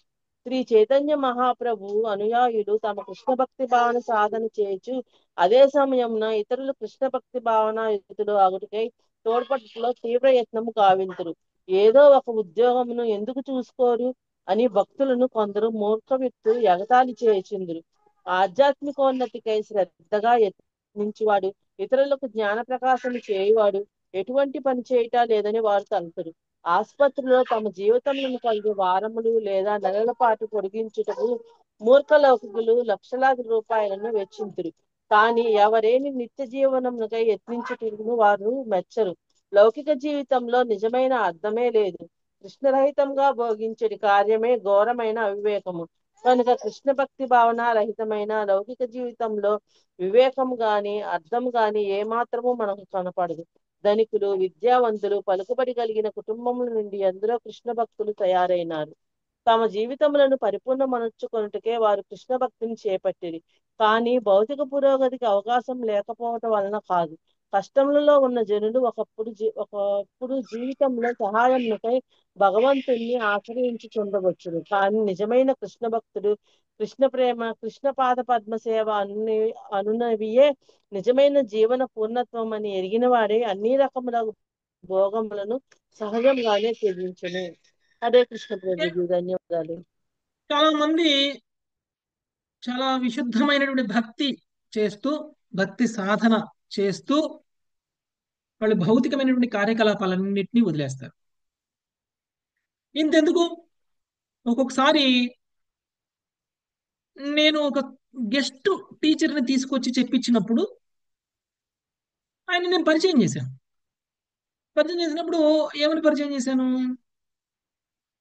శ్రీ చైతన్య మహాప్రభు అనుయాయులు తమ కృష్ణ భక్తి భావన సాధన చేయొచ్చు అదే సమయమున ఇతరులు కృష్ణ భక్తి భావన యుతులు అగుటికై తోడ్పట్టులో తీవ్ర యత్నము గావింతురు. ఏదో ఒక ఉద్యోగమును ఎందుకు చూసుకోరు అని భక్తులను కొందరు మూర్ఖ వ్యక్తులు ఎగతాళి చేయుచుందురు. ఆధ్యాత్మికోన్నతికై శ్రద్ధగా యత్నించువాడు, ఇతరులకు జ్ఞాన ప్రకాశము చేయువాడు ఎటువంటి పని చేయట లేదని వారు తలుతురు. ఆసుపత్రిలో తమ జీవితములను కలిగి వారములు లేదా నెలల పాటు పొడిగించుటకు మూర్ఖ లౌకికులు లక్షలాది రూపాయలను వెచ్చింతురు. కానీ ఎవరేమి నిత్య జీవనమునకై యత్నించుటను వారు మెచ్చరు. లౌకిక జీవితంలో నిజమైన అర్థమే లేదు. కృష్ణరహితంగా భోగించడి కార్యమే ఘోరమైన అవివేకము. కనుక కృష్ణ భక్తి భావన రహితమైన లౌకిక జీవితంలో వివేకం గాని అర్థం గాని ఏమాత్రము మనకు కనపడదు. ధనికులు, విద్యావంతులు, పలుకుబడి కలిగిన కుటుంబముల నుండి ఎందరో కృష్ణ భక్తులు తయారైనారు. తమ జీవితములను పరిపూర్ణమనర్చుకొనుటకే వారు కృష్ణ భక్తిని చేపట్టిరి. కానీ భౌతిక పురోగతికి అవకాశం లేకపోవటం వలన కాదు. కష్టములలో ఉన్న జనులు ఒకప్పుడు జీవితంలో సహాయమునకై భగవంతుణ్ణి ఆశ్రయించుచుండవచ్చును. కానీ నిజమైన కృష్ణ భక్తుడు కృష్ణ ప్రేమ, కృష్ణ పాద పద్మ సేవ అనునవియే నిజమైన జీవన పూర్ణత్వం అని ఎరిగిన వాడే అన్ని రకముల భోగములను సహజంగానే త్యజించును. హరే కృష్ణ ప్రభుజీ, ధన్యవాదాలు. చాలా మంది చాలా విశుద్ధమైనటువంటి భక్తి చేస్తూ, భక్తి సాధన చేస్తూ వాళ్ళు భౌతికమైనటువంటి కార్యకలాపాలన్నింటినీ వదిలేస్తారు. ఇంతెందుకు, ఒక్కొక్కసారి నేను ఒక గెస్ట్ టీచర్ని తీసుకొచ్చి చెప్పించినప్పుడు ఆయన నేను పరిచయం చేశాను. పరిచయం చేసినప్పుడు ఏమని పరిచయం చేశాను?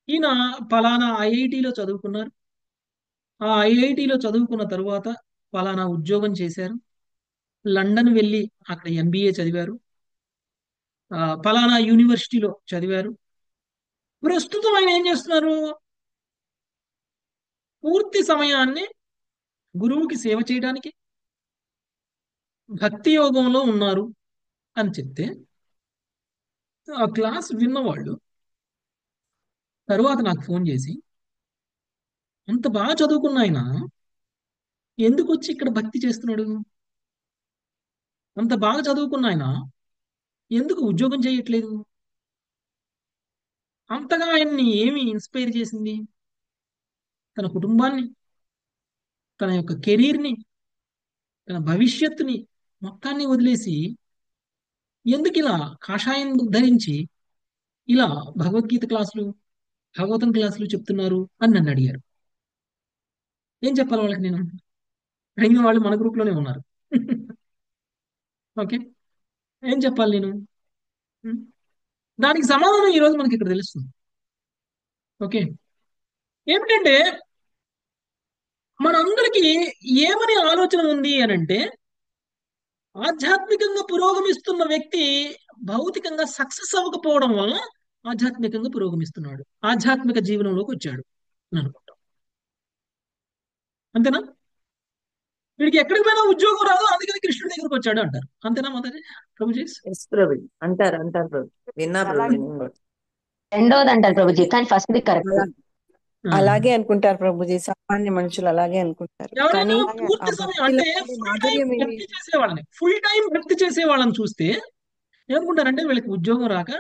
ఈయన పలానా ఐఐటిలో చదువుకున్నారు. ఆ ఐఐటిలో చదువుకున్న తరువాత పలానా ఉద్యోగం చేశారు. లండన్ వెళ్ళి అక్కడ ఎంబీఏ చదివారు. పలానా యూనివర్సిటీలో చదివారు. ప్రస్తుతం ఆయన ఏం చేస్తున్నారు? పూర్తి సమయాన్ని గురువుకి సేవ చేయడానికి భక్తి యోగంలో ఉన్నారు అని చెప్తే ఆ క్లాస్ విన్నవాళ్ళు తరువాత నాకు ఫోన్ చేసి, అంత బాగా చదువుకున్న ఆయన ఎందుకు వచ్చి ఇక్కడ భక్తి చేస్తున్నాడు? అంత బాగా చదువుకున్న ఆయన ఎందుకు ఉద్యోగం చేయట్లేదు? అంతగా ఆయన్ని ఏమి ఇన్స్పైర్ చేసింది? తన కుటుంబాన్ని, తన యొక్క కెరీర్ని, తన భవిష్యత్తుని మొత్తాన్ని వదిలేసి ఎందుకు ఇలా కాషాయం ధరించి ఇలా భగవద్గీత క్లాసులు, భాగవతం క్లాసులు చెప్తున్నారు అని నన్ను అడిగారు. ఏం చెప్పాలి వాళ్ళకి నేను? అడిగిన వాళ్ళు మన గ్రూప్లోనే ఉన్నారు. ఓకే, ఏం చెప్పాలి నేను? దానికి సమాధానం ఈరోజు మనకి ఇక్కడ తెలుస్తుంది. ఓకే, ఏమిటంటే మనందరికీ ఏమని ఆలోచన ఉంది అని అంటే, ఆధ్యాత్మికంగా పురోగమిస్తున్న వ్యక్తి భౌతికంగా సక్సెస్ అవ్వకపోవడం వల్ల ఆధ్యాత్మికంగా పురోగమిస్తున్నాడు, ఆధ్యాత్మిక జీవనంలోకి వచ్చాడు అని అనుకుంటాం. అంతేనా? వీడికి ఎక్కడికి పోయినా ఉద్యోగం రాదు, అందుకని కృష్ణుడి దగ్గరకు వచ్చాడు అంటారు. అంతేనా మాతాజీ? ప్రభుజీ ఎస్ ప్రభుజీ అంటారు అంటారు ప్రభు. విన్నా ప్రభుజీ అలాగే నేను కూడా. రెండోది అంటారు ప్రభుజీ, కానీ ఫస్ట్ ది కరెక్ట్. అలాగే అనుకుంటారు ప్రభుజీ, సామాన్య మనుషులు అలాగే అనుకుంటారు. కానీ ఎవరైనా ఆ పూర్తి సమయం భక్తిలో అంటే ఉండే ఫుల్ టైం మాధుర్యం ఏమి భక్తి చేసే వాళ్ళని, ఫుల్ టైం భక్తి చేసే వాళ్ళని చూస్తే ఏమనుకుంటారంటే వీళ్ళకి ఉద్యోగం రాక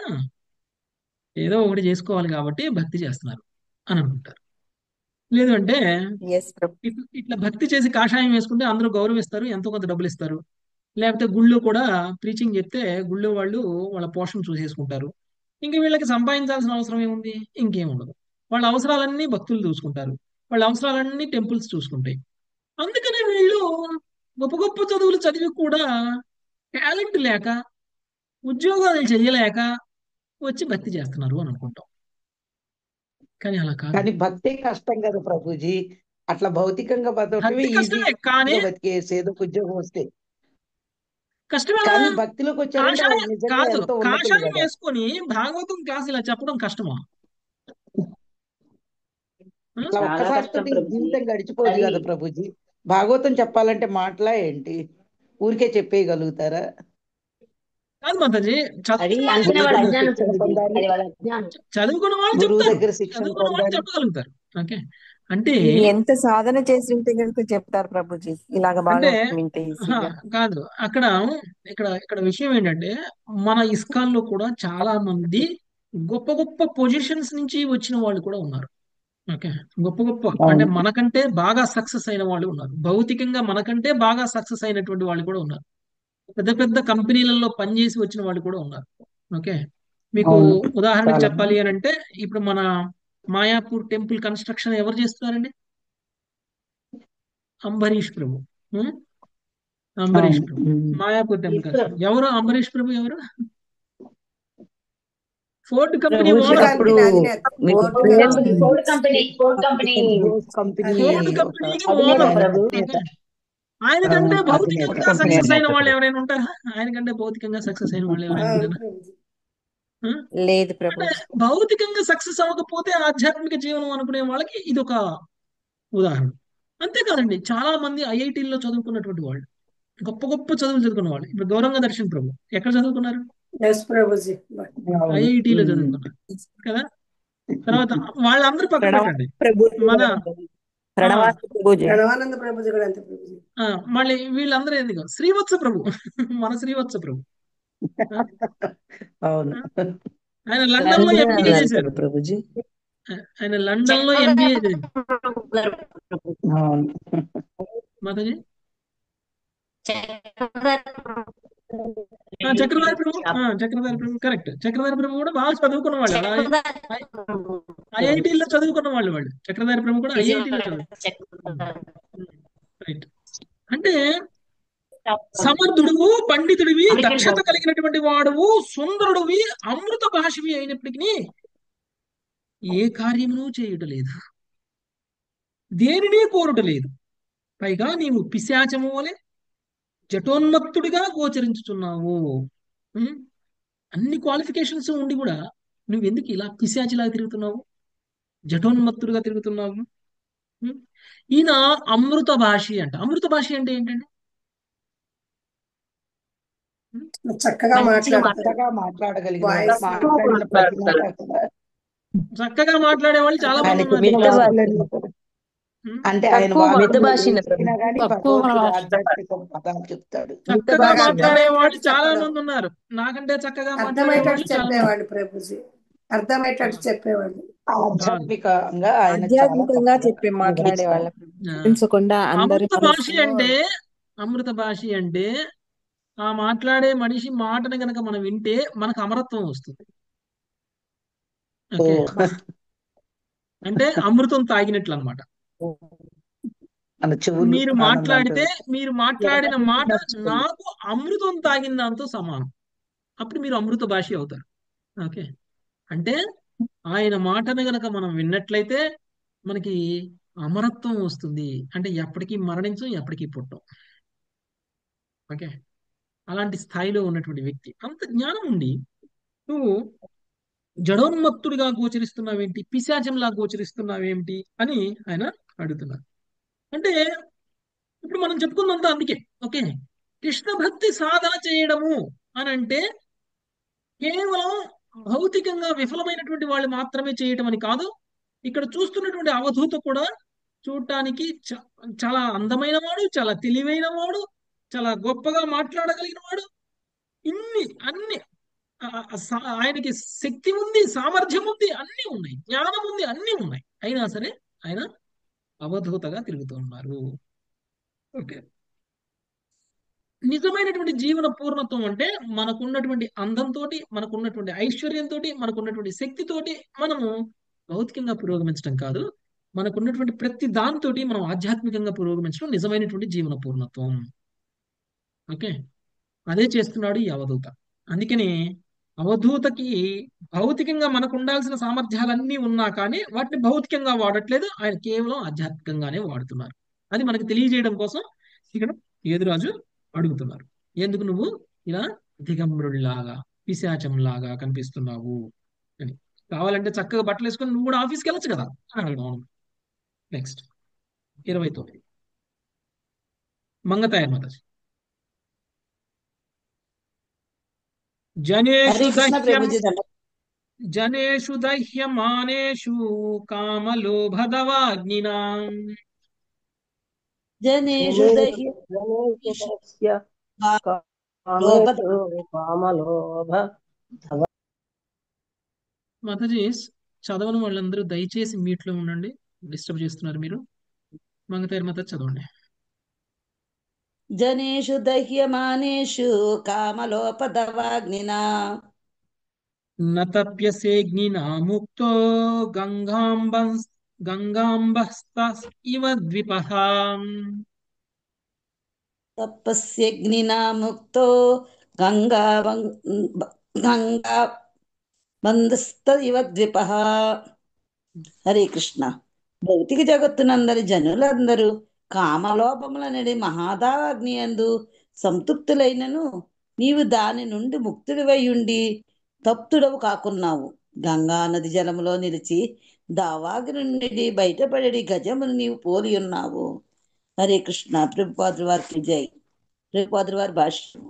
ఏదో ఒకటి చేసుకోవాలి కాబట్టి భక్తి చేస్తున్నారు అని అనుకుంటారు. లేదు అంటే ఎస్ ప్రభు. ఇట్లా భక్తి చేసి కాషాయం వేసుకుంటే అందరూ గౌరవిస్తారు, ఎంతో కొంత డబ్బులు ఇస్తారు. లేకపోతే గుళ్ళో కూడా ప్రీచింగ్ చెప్తే గుళ్ళో వాళ్ళు వాళ్ళ పోషణ చూసేసుకుంటారు. ఇంక వీళ్ళకి సంపాదించాల్సిన అవసరం ఏముంది? ఇంకేం ఉండదు. వాళ్ళ అవసరాలన్నీ భక్తులు చూసుకుంటారు, వాళ్ళ అవసరాలన్నీ టెంపుల్స్ చూసుకుంటాయి. అందుకనే వీళ్ళు గొప్ప గొప్ప చదువులు చదివి కూడా టాలెంట్ లేక, ఉద్యోగాలు చేయలేక వచ్చి భక్తి చేస్తున్నారు అని అనుకుంటాం. కానీ అలా కాదు. కానీ భక్తే కష్టం కదా ప్రభుజీ. అట్లా భౌతికంగా బతకటమే భక్తి కష్టమే, కానీ ఈజీగా బతికేసి ఏదో ఉద్యోగం వస్తే. కష్టమేనా? కానీ భక్తిలోకి వచ్చారంటే కాషాయం వాళ్ళు నిజంగా కాదు, ఎంతో ఉన్నతులు కాషాయం కదా. వేసుకొని భాగవతం క్లాస్ ఇలా చెప్పడం కష్టమా? అట్లా చాలా ఒక్కసారితో కష్టం ప్రభుజీ. జీవితం గడిచిపోదు అది కదా ప్రభుజీ. భాగవతం చెప్పాలంటే మాటలా ఏంటి? ఊరికే చెప్పేయగలుగుతారా? కాదు మాతాజీ, అది చదువుకున్న వాళ్ళు అంచనా వాళ్ళ గురువు దగ్గర అజ్ఞానం శిక్షణ ప్రభుజీ, పొందాలి, అది వాళ్ళ అజ్ఞానం. చదువుకున్న వాళ్ళు గురువు చెప్తారు, దగ్గర శిక్షణ చదువుకున్న వాళ్ళు పొందాలి. చెప్పగలుగుతారు. ఓకే, అంటే ఎంత సాధన చేసి ఉంటే కనుక చెప్తారు ప్రభుజీ, ఇలాగ అంటే భాగవతం వింటే ఆహా, ఈజీగా. కాదు, అక్కడ ఇక్కడ ఇక్కడ విషయం ఏంటంటే మన ఇస్కాన్ లో కూడా చాలా మంది గొప్ప గొప్ప పొజిషన్స్ నుంచి వచ్చిన వాళ్ళు కూడా ఉన్నారు. ఓకే, గొప్ప గొప్ప అంటే అవును. మనకంటే బాగా సక్సెస్ అయిన వాళ్ళు ఉన్నారు, భౌతికంగా మనకంటే బాగా సక్సెస్ అయినటువంటి వాళ్ళు కూడా ఉన్నారు, పెద్ద పెద్ద కంపెనీలలో పనిచేసి వచ్చిన వాళ్ళు కూడా ఉన్నారు. ఓకే, మీకు అవును. ఉదాహరణకు చాలా చెప్పాలి అని అంటే ఇప్పుడు మన మాయాపూర్ టెంపుల్ కన్స్ట్రక్షన్ ఎవరు చేస్తున్నారండి? అంబరీష్ ప్రభు. ఉం? అంబరీష్ అవును. Prabhu Mayapur temple construction. ఎవరు అంబరీష్ ప్రభు? ఎవరు? Ford company Prabhuji owner. అప్పుడు మీకు ఫోర్డ్ ప్రేమ- Ford company Bose company Ford ఒక కంపెనీకి అధినేత ఓనర్. ప్రభు. ఓకే, ఆయనకంటే అధినేత. భౌతికంగా సక్సెస్ అయిన వాళ్ళు ఎవరైనా ఉంటారా? ఆయనకంటే భౌతికంగా సక్సెస్ అయిన వాళ్ళు ఎవరైనా ఉంటారా? ఉం? లేదు అంటే ప్రభుజీ. భౌతికంగా సక్సెస్ అవ్వకపోతే ఆధ్యాత్మిక జీవనం అనుకునే వాళ్ళకి ఇది ఒక ఉదాహరణ. అంతేకాదండి, చాలా మంది ఐఐటీల్లో చదువుకున్నటువంటి వాళ్ళు, గొప్ప గొప్ప చదువులు చదువుకున్న వాళ్ళు. ఇప్పుడు గౌరంగ దర్శన్ ప్రభు ఎక్కడ చదువుకున్నారు? అవును. ఐఐటీలో ఉం. చదువుకున్నారు కదా. తర్వాత వాళ్ళందరూ పక్కన పెట్టండి. ప్రభుజీ మన కూడా ప్రణవాస ప్రభుజీ. ఆ, మళ్ళీ వీళ్ళందరూ ఎందుకు శ్రీవత్స ప్రభు మన శ్రీవత్స ప్రభు. అవును. ఆయన లండన్ లో ప్రభుజీ ఎంబీఏ అలా చేశారు. అంటారు ప్రభుజీ. ఆయన లండన్ లో ఎంబీఏ అవును. మాతాజీ. చక్రధారి ప్రభు, చక్రధారి ప్రభు కరెక్ట్. చక్రధారి ప్రభు కూడా బాగా చదువుకున్న వాళ్ళు, ఐఐటీలో చదువుకున్న వాళ్ళు. చక్రధారి ప్రభు కూడా ఐఐటీలో రైట్. అంటే సమర్థుడువు, పండితుడివి, దక్షత కలిగినటువంటి వాడువు, సుందరుడివి, అమృత భాషవి అయినప్పటికీ ఏ కార్యమును చేయుటలేదు, దేనిని కోరుటలేదు. పైగా నీవు పిశాచము వలె జటోన్మత్తుడిగా గోచరించుచున్నావు. ఉం? అన్ని క్వాలిఫికేషన్స్ ఉండి కూడా నువ్వెందుకు ఇలా పిశాచిలాగా తిరుగుతున్నావు, జటోన్మత్తుడిగా తిరుగుతున్నావు? ఉం? ఈయన అమృత భాషి అంట. అమృత భాషి అంటే ఏంటండి? చక్కగా చక్కగా మాట్లాడగలిగిన మాట్లాడిన ప్రతి మాట కూడా చక్కగా మాట్లాడే వాళ్ళు చాలా మంది ఆయనకు ఉన్నారు. మిగతా వాక్కులన్నీ ఉం? అంటే ఆయన తక్కువ మిత వాక్కులు భాషిన చెప్పినా గానీ భగవంతుడు ఆధ్యాత్మిక పదాలు చెప్తాడు. చక్కగా బాగా మాట్లాడే వాళ్ళు అర్థమయ్యేటట్టు చాలా చెప్పడం, మంది ఉన్నారు. నాకంటే చక్కగా మాట్లాడే అర్థమయ్యేటట్టు వాళ్ళు చాలా మంది. చెప్పేవాళ్ళు ప్రభుజీ, అర్థమయ్యేటట్టు చెప్పేవాళ్ళు. ఆధ్యాత్మికంగా ఆయన చాలా ఆధ్యాత్మికంగా చెప్పి గొప్పగా మాట్లాడే వివరిస్తారు. వాళ్ళ వివరించకుండా అందరి అమృత భాషి మనసులో అంటే అమృత భాషి అంటే ఆ మాట్లాడే మనిషి మాటను గనక మనం వింటే మనకు అమరత్వం వస్తుంది. ఓ, ఓకే, అంటే అమృతం తాగినట్లు అన్నమాట. మన చెవులు మీరు మాట్లాడితే మీరు మాట్లాడిన ఎవరిని మాట నచ్చుతుంది. నాకు అమృతం తాగిన దాంతో సమానం. అప్పుడు మీరు అమృత భాషి అవుతారు. ఓకే, అంటే ఆయన మాటను గనక మనం విన్నట్లయితే మనకి అమరత్వం వస్తుంది. అంటే ఎప్పటికీ మరణించం, ఎప్పటికీ పుట్టం. ఓకే, అలాంటి స్థాయిలో ఉన్నటువంటి వ్యక్తి. అంత జ్ఞానం ఉండి నువ్వు జడోన్మత్తుడిగా గోచరిస్తున్నావేంటి, పిశాచంలా గోచరిస్తున్నావేంటి అని ఆయన అడుగుతున్నారు. అంటే ఇప్పుడు మనం చెప్పుకుందంతా అందుకే. ఓకే, కృష్ణ భక్తి సాధన చేయడము అని అంటే కేవలం భౌతికంగా విఫలమైనటువంటి వాళ్ళు మాత్రమే చేయటం అని కాదు. ఇక్కడ చూస్తున్నటువంటి అవధూత కూడా చూడటానికి చాలా అందమైన వాడు, చాలా తెలివైన వాడు, చాలా గొప్పగా మాట్లాడగలిగిన వాడు. అన్ని ఆయనకి శక్తి ఉంది, సామర్థ్యం ఉంది, అన్ని ఉన్నాయి, జ్ఞానం ఉంది, అన్ని ఉన్నాయి. అయినా సరే ఆయన అవధూతగా తిరుగుతూ ఉన్నారు. ఓకే, నిజమైనటువంటి జీవన పూర్ణత్వం అంటే మనకున్నటువంటి అందంతో, మనకున్నటువంటి ఐశ్వర్యంతో, మనకున్నటువంటి శక్తితోటి మనము భౌతికంగా పురోగమించడం కాదు. మనకున్నటువంటి ప్రతి దానితోటి మనం ఆధ్యాత్మికంగా పురోగమించడం నిజమైనటువంటి జీవన పూర్ణత్వం. ఓకే, అదే చేస్తున్నాడు ఈ అవధూత. అందుకని అవధూతకి భౌతికంగా మనకు ఉండాల్సిన సామర్థ్యాలన్నీ ఉన్నా కానీ వాటిని భౌతికంగా వాడట్లేదు. ఆయన కేవలం ఆధ్యాత్మికంగానే వాడుతున్నారు. అది మనకు తెలియజేయడం కోసం ఇక్కడ యేదురాజు అడుగుతున్నారు, ఎందుకు నువ్వు ఇలా దిగంబరుడిలాగా పిశాచంలాగా కనిపిస్తున్నావు అని. కావాలంటే చక్కగా బట్టలు వేసుకొని నువ్వు కూడా ఆఫీస్కి వెళ్ళొచ్చు కదా అని అడగడం. నెక్స్ట్ 29 మంగతాయర్ మాతాజీ. హరే కృష్ణ ప్రభుజీ జనేషు దహ్యమానేషు కామలోభదవాగ్నినాం జనేషు మాతాజీ చదవని వాళ్ళందరూ దయచేసి మీట్లో ఉండండి, డిస్టర్బ్ చేస్తున్నారు మీరు. మంగతాయర్ మాతాజీ చదవండి. జనేషు దహ్యమానేషు కామలోపదవాగ్నినా నతప్యసేగ్నినా ముక్తో గంగాంబస్త ఇవ ద్విపః. తపస్యగ్నినా ముక్తో గంగా బంధస్థ ఇవ ద్విపః. హరే కృష్ణ. భౌతిక జగత్తునందరి జనులందరూ కామలోపములనడి మహాదాగ్ని యందు సంతృప్తులైనను నీవు దాని నుండి ముక్తుడివై ఉండి తప్తుడవు కాకున్నావు. గంగా నది జలములో నిలిచి దావాగ్ని నుండి బయటపడి గజమును నీవు పోలి ఉన్నావు. హరే కృష్ణ. ప్రభుపాదుల వారికి జై. ప్రభుపాదుల వారి భాష్యం.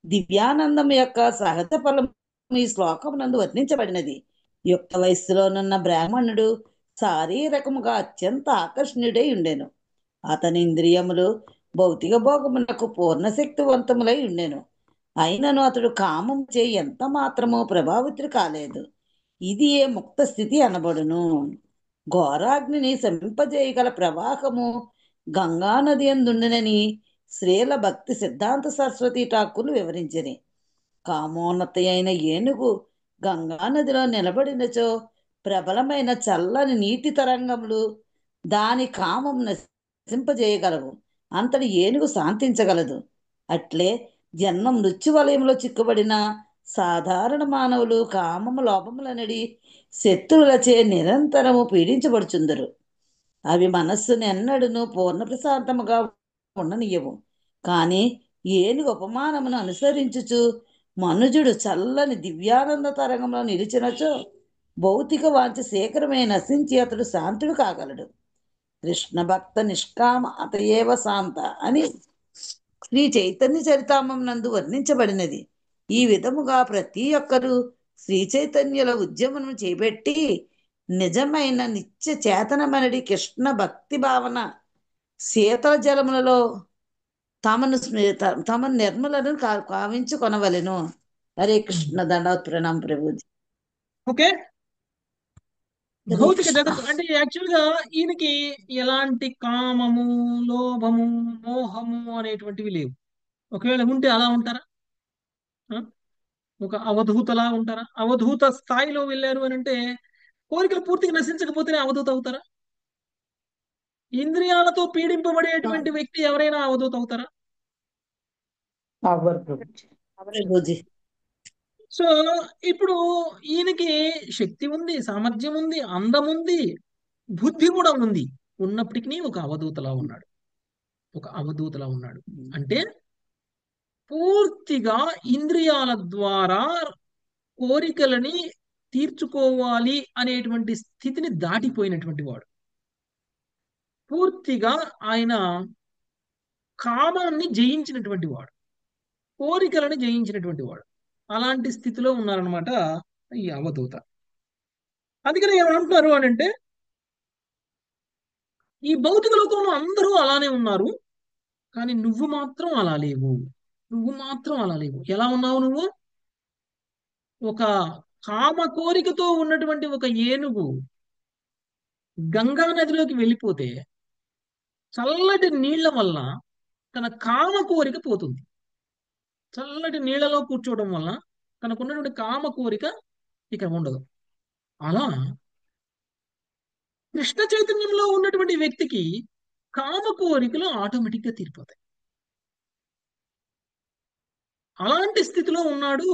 దివ్యానందం యొక్క సహజ ఫలం ఈ శ్లోకమునందు వర్ణించబడినది. యుక్త వయస్సులోనున్న బ్రాహ్మణుడు శారీరకముగా అత్యంత ఆకర్షణీయుడై ఉండెను. అతని ఇంద్రియములు భౌతిక భోగమునకు పూర్ణశక్తివంతములై ఉండెను. అయినను అతడు కామం చే ఎంత మాత్రమో ప్రభావితుడు కాలేదు. ఇది ఏ ముక్త స్థితి అనబడును. ఘోరాగ్నిని శమింపజేయగల ప్రవాహము గంగా నది అందుండునని శ్రీల భక్తి సిద్ధాంత సరస్వతి ఠాకూర్లు వివరించిరి. కామోన్నత అయిన ఏనుగు గంగా నదిలో నిలబడినచో ప్రబలమైన చల్లని నీటి తరంగములు దాని కామం నశింపజేయగలవు. అంతటి ఏనుగు శాంతించగలదు. అట్లే జన్మ మృత్యు వలయంలో చిక్కుబడిన సాధారణ మానవులు కామము లోపములనడి శత్రువులచే నిరంతరము పీడించబడుచుందరు. అవి మనస్సును ఎన్నడూను పూర్ణ ప్రశాంతముగా ఉండనియవు. కానీ ఏనుగు ఉపమానమును అనుసరించుచు మనుజుడు చల్లని దివ్యానంద తరంగంలో నిలిచినచో భౌతిక వాంఛ శీఘ్రమే నశించి అతడు శాంతుడు కాగలడు. కృష్ణ భక్త నిష్కామ అతయేవ శాంత అని శ్రీ చైతన్య చరితామం నందు వర్ణించబడినది. ఈ విధముగా ప్రతి ఒక్కరూ శ్రీ చైతన్యుల ఉద్యమను చేపట్టి నిజమైన నిత్య చేతనమనడి కృష్ణ భక్తి భావన శీతల జలములలో తమను నిర్మలను కావించుకొనవలెను. హరే కృష్ణ. దండాత్ ప్రణాం ప్రభుజీ. ఓకే, భౌతిక జగత్తు అంటే యాక్చువల్ గా ఈయనకి ఎలాంటి కామము, లోభము, మోహము అనేటువంటివి లేవు. ఒకవేళ ఉంటే అలా ఉంటారా? ఒక అవధూతలా ఉంటారా? అవధూత స్థాయిలో వెళ్ళారు అని అంటే కోరికలు పూర్తిగా నశించకపోతేనే అవధూత అవుతారా? ఇంద్రియాలతో పీడింపబడేటువంటి వ్యక్తి ఎవరైనా అవధూత అవుతారా? సో ఇప్పుడు ఈయనకి శక్తి ఉంది, సామర్థ్యం ఉంది, అందం ఉంది, బుద్ధి కూడా ఉంది, ఉన్నప్పటికీ ఒక అవధూతలా ఉన్నాడు. ఒక అవధూతలా ఉన్నాడు అంటే పూర్తిగా ఇంద్రియాల ద్వారా కోరికలని తీర్చుకోవాలి అనేటువంటి స్థితిని దాటిపోయినటువంటి వాడు. పూర్తిగా ఆయన కామాన్ని జయించినటువంటి వాడు, కోరికలను జయించినటువంటి వాడు. అలాంటి స్థితిలో ఉన్నారనమాట ఈ అవధూత. అందుకని ఏమంటున్నారు అని అంటే, ఈ భౌతిక లోకంలో అందరూ అలానే ఉన్నారు, కానీ నువ్వు మాత్రం అలా లేవు. నువ్వు మాత్రం అలా లేవు. ఎలా ఉన్నావు నువ్వు? ఒక కామ కోరికతో ఉన్నటువంటి ఒక ఏనుగు గంగా నదిలోకి వెళ్ళిపోతే చల్లటి నీళ్ల వల్ల తన కామ కోరిక పోతుంది. చల్లటి నీళ్లలో కూర్చోవడం వల్ల తనకున్నటువంటి కామ కోరిక ఇక ఉండదు. అలా కృష్ణ చైతన్యంలో ఉన్నటువంటి వ్యక్తికి కామ కోరికలు ఆటోమేటిక్గా తీరిపోతాయి. అలాంటి స్థితిలో ఉన్నాడు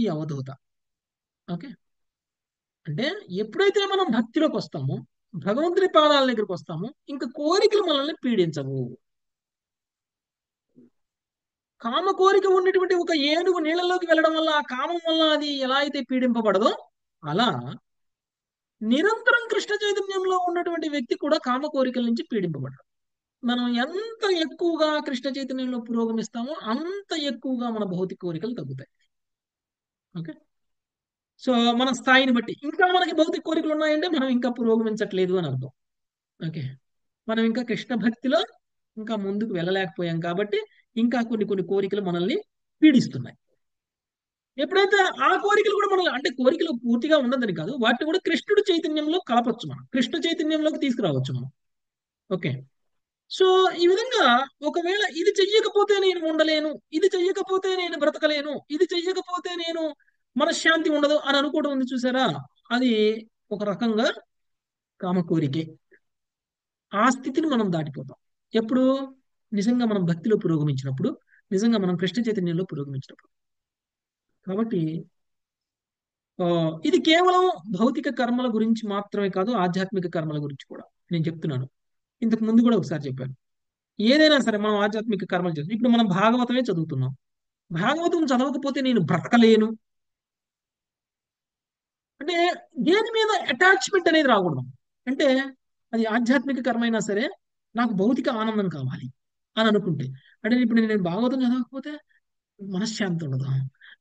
ఈ అవధూత. ఓకే, అంటే ఎప్పుడైతే మనం భక్తిలోకి వస్తామో, భగవంతుని పాదాల దగ్గరికి వస్తామో, ఇంకా కోరికలు మనల్ని పీడించవు. కామ కోరిక ఉన్నటువంటి ఒక ఏనుగు నీళ్ళలోకి వెళ్ళడం వల్ల, ఆ కామం వల్ల అది ఎలా అయితే పీడింపబడదో, అలా నిరంతరం కృష్ణ చైతన్యంలో ఉన్నటువంటి వ్యక్తి కూడా కామ కోరికల నుంచి పీడింపబడరు. మనం ఎంత ఎక్కువగా కృష్ణ చైతన్యంలో పురోగమిస్తామో అంత ఎక్కువగా మన భౌతిక కోరికలు తగ్గుతాయి. ఓకే, సో మన స్థాయిని బట్టి ఇంకా మనకి భౌతిక కోరికలు ఉన్నాయంటే మనం ఇంకా పురోగమించట్లేదు అని అర్థం. ఓకే, మనం ఇంకా కృష్ణ భక్తిలో ఇంకా ముందుకు వెళ్ళలేకపోయాం కాబట్టి ఇంకా కొన్ని కోరికలు మనల్ని పీడిస్తున్నాయి. ఎప్పుడైతే ఆ కోరికలు కూడా మనల్ని, అంటే కోరికలు పూర్తిగా ఉండదని కాదు, వాటిని కూడా కృష్ణుడు చైతన్యంలో కలపచ్చు, మనం కృష్ణ చైతన్యంలోకి తీసుకురావచ్చు మనం. ఓకే, సో ఈ విధంగా ఒకవేళ ఇది చెయ్యకపోతే నేను ఉండలేను, ఇది చెయ్యకపోతే నేను బ్రతకలేను, ఇది చెయ్యకపోతే నేను మనశ్శాంతి ఉండదు అని అనుకోవడం ఉంది చూసారా, అది ఒక రకంగా కామ కోరికే. ఆ స్థితిని మనం దాటిపోతాం ఎప్పుడు? నిజంగా మనం భక్తిలో పురోగమించినప్పుడు, నిజంగా మనం కృష్ణ చైతన్యంలో పురోగమించినప్పుడు. కాబట్టి ఇది కేవలం భౌతిక కర్మల గురించి మాత్రమే కాదు, ఆధ్యాత్మిక కర్మల గురించి కూడా నేను చెప్తున్నాను. ఇంతకు ముందు కూడా ఒకసారి చెప్పాను. ఏదైనా సరే మనం ఆధ్యాత్మిక కర్మలు చేస్తాం. ఇప్పుడు మనం భాగవతమే చదువుతున్నాం. భాగవతం చదవకపోతే నేను బ్రతకలేను అంటే దేని మీద అటాచ్మెంట్ అనేది రాకూడదు. అంటే అది ఆధ్యాత్మిక కర్మ అయినా సరే నాకు భౌతిక ఆనందం కావాలి అని అనుకుంటే, అంటే ఇప్పుడు నేను భాగవతం చదవకపోతే మనశ్శాంతి ఉండదు,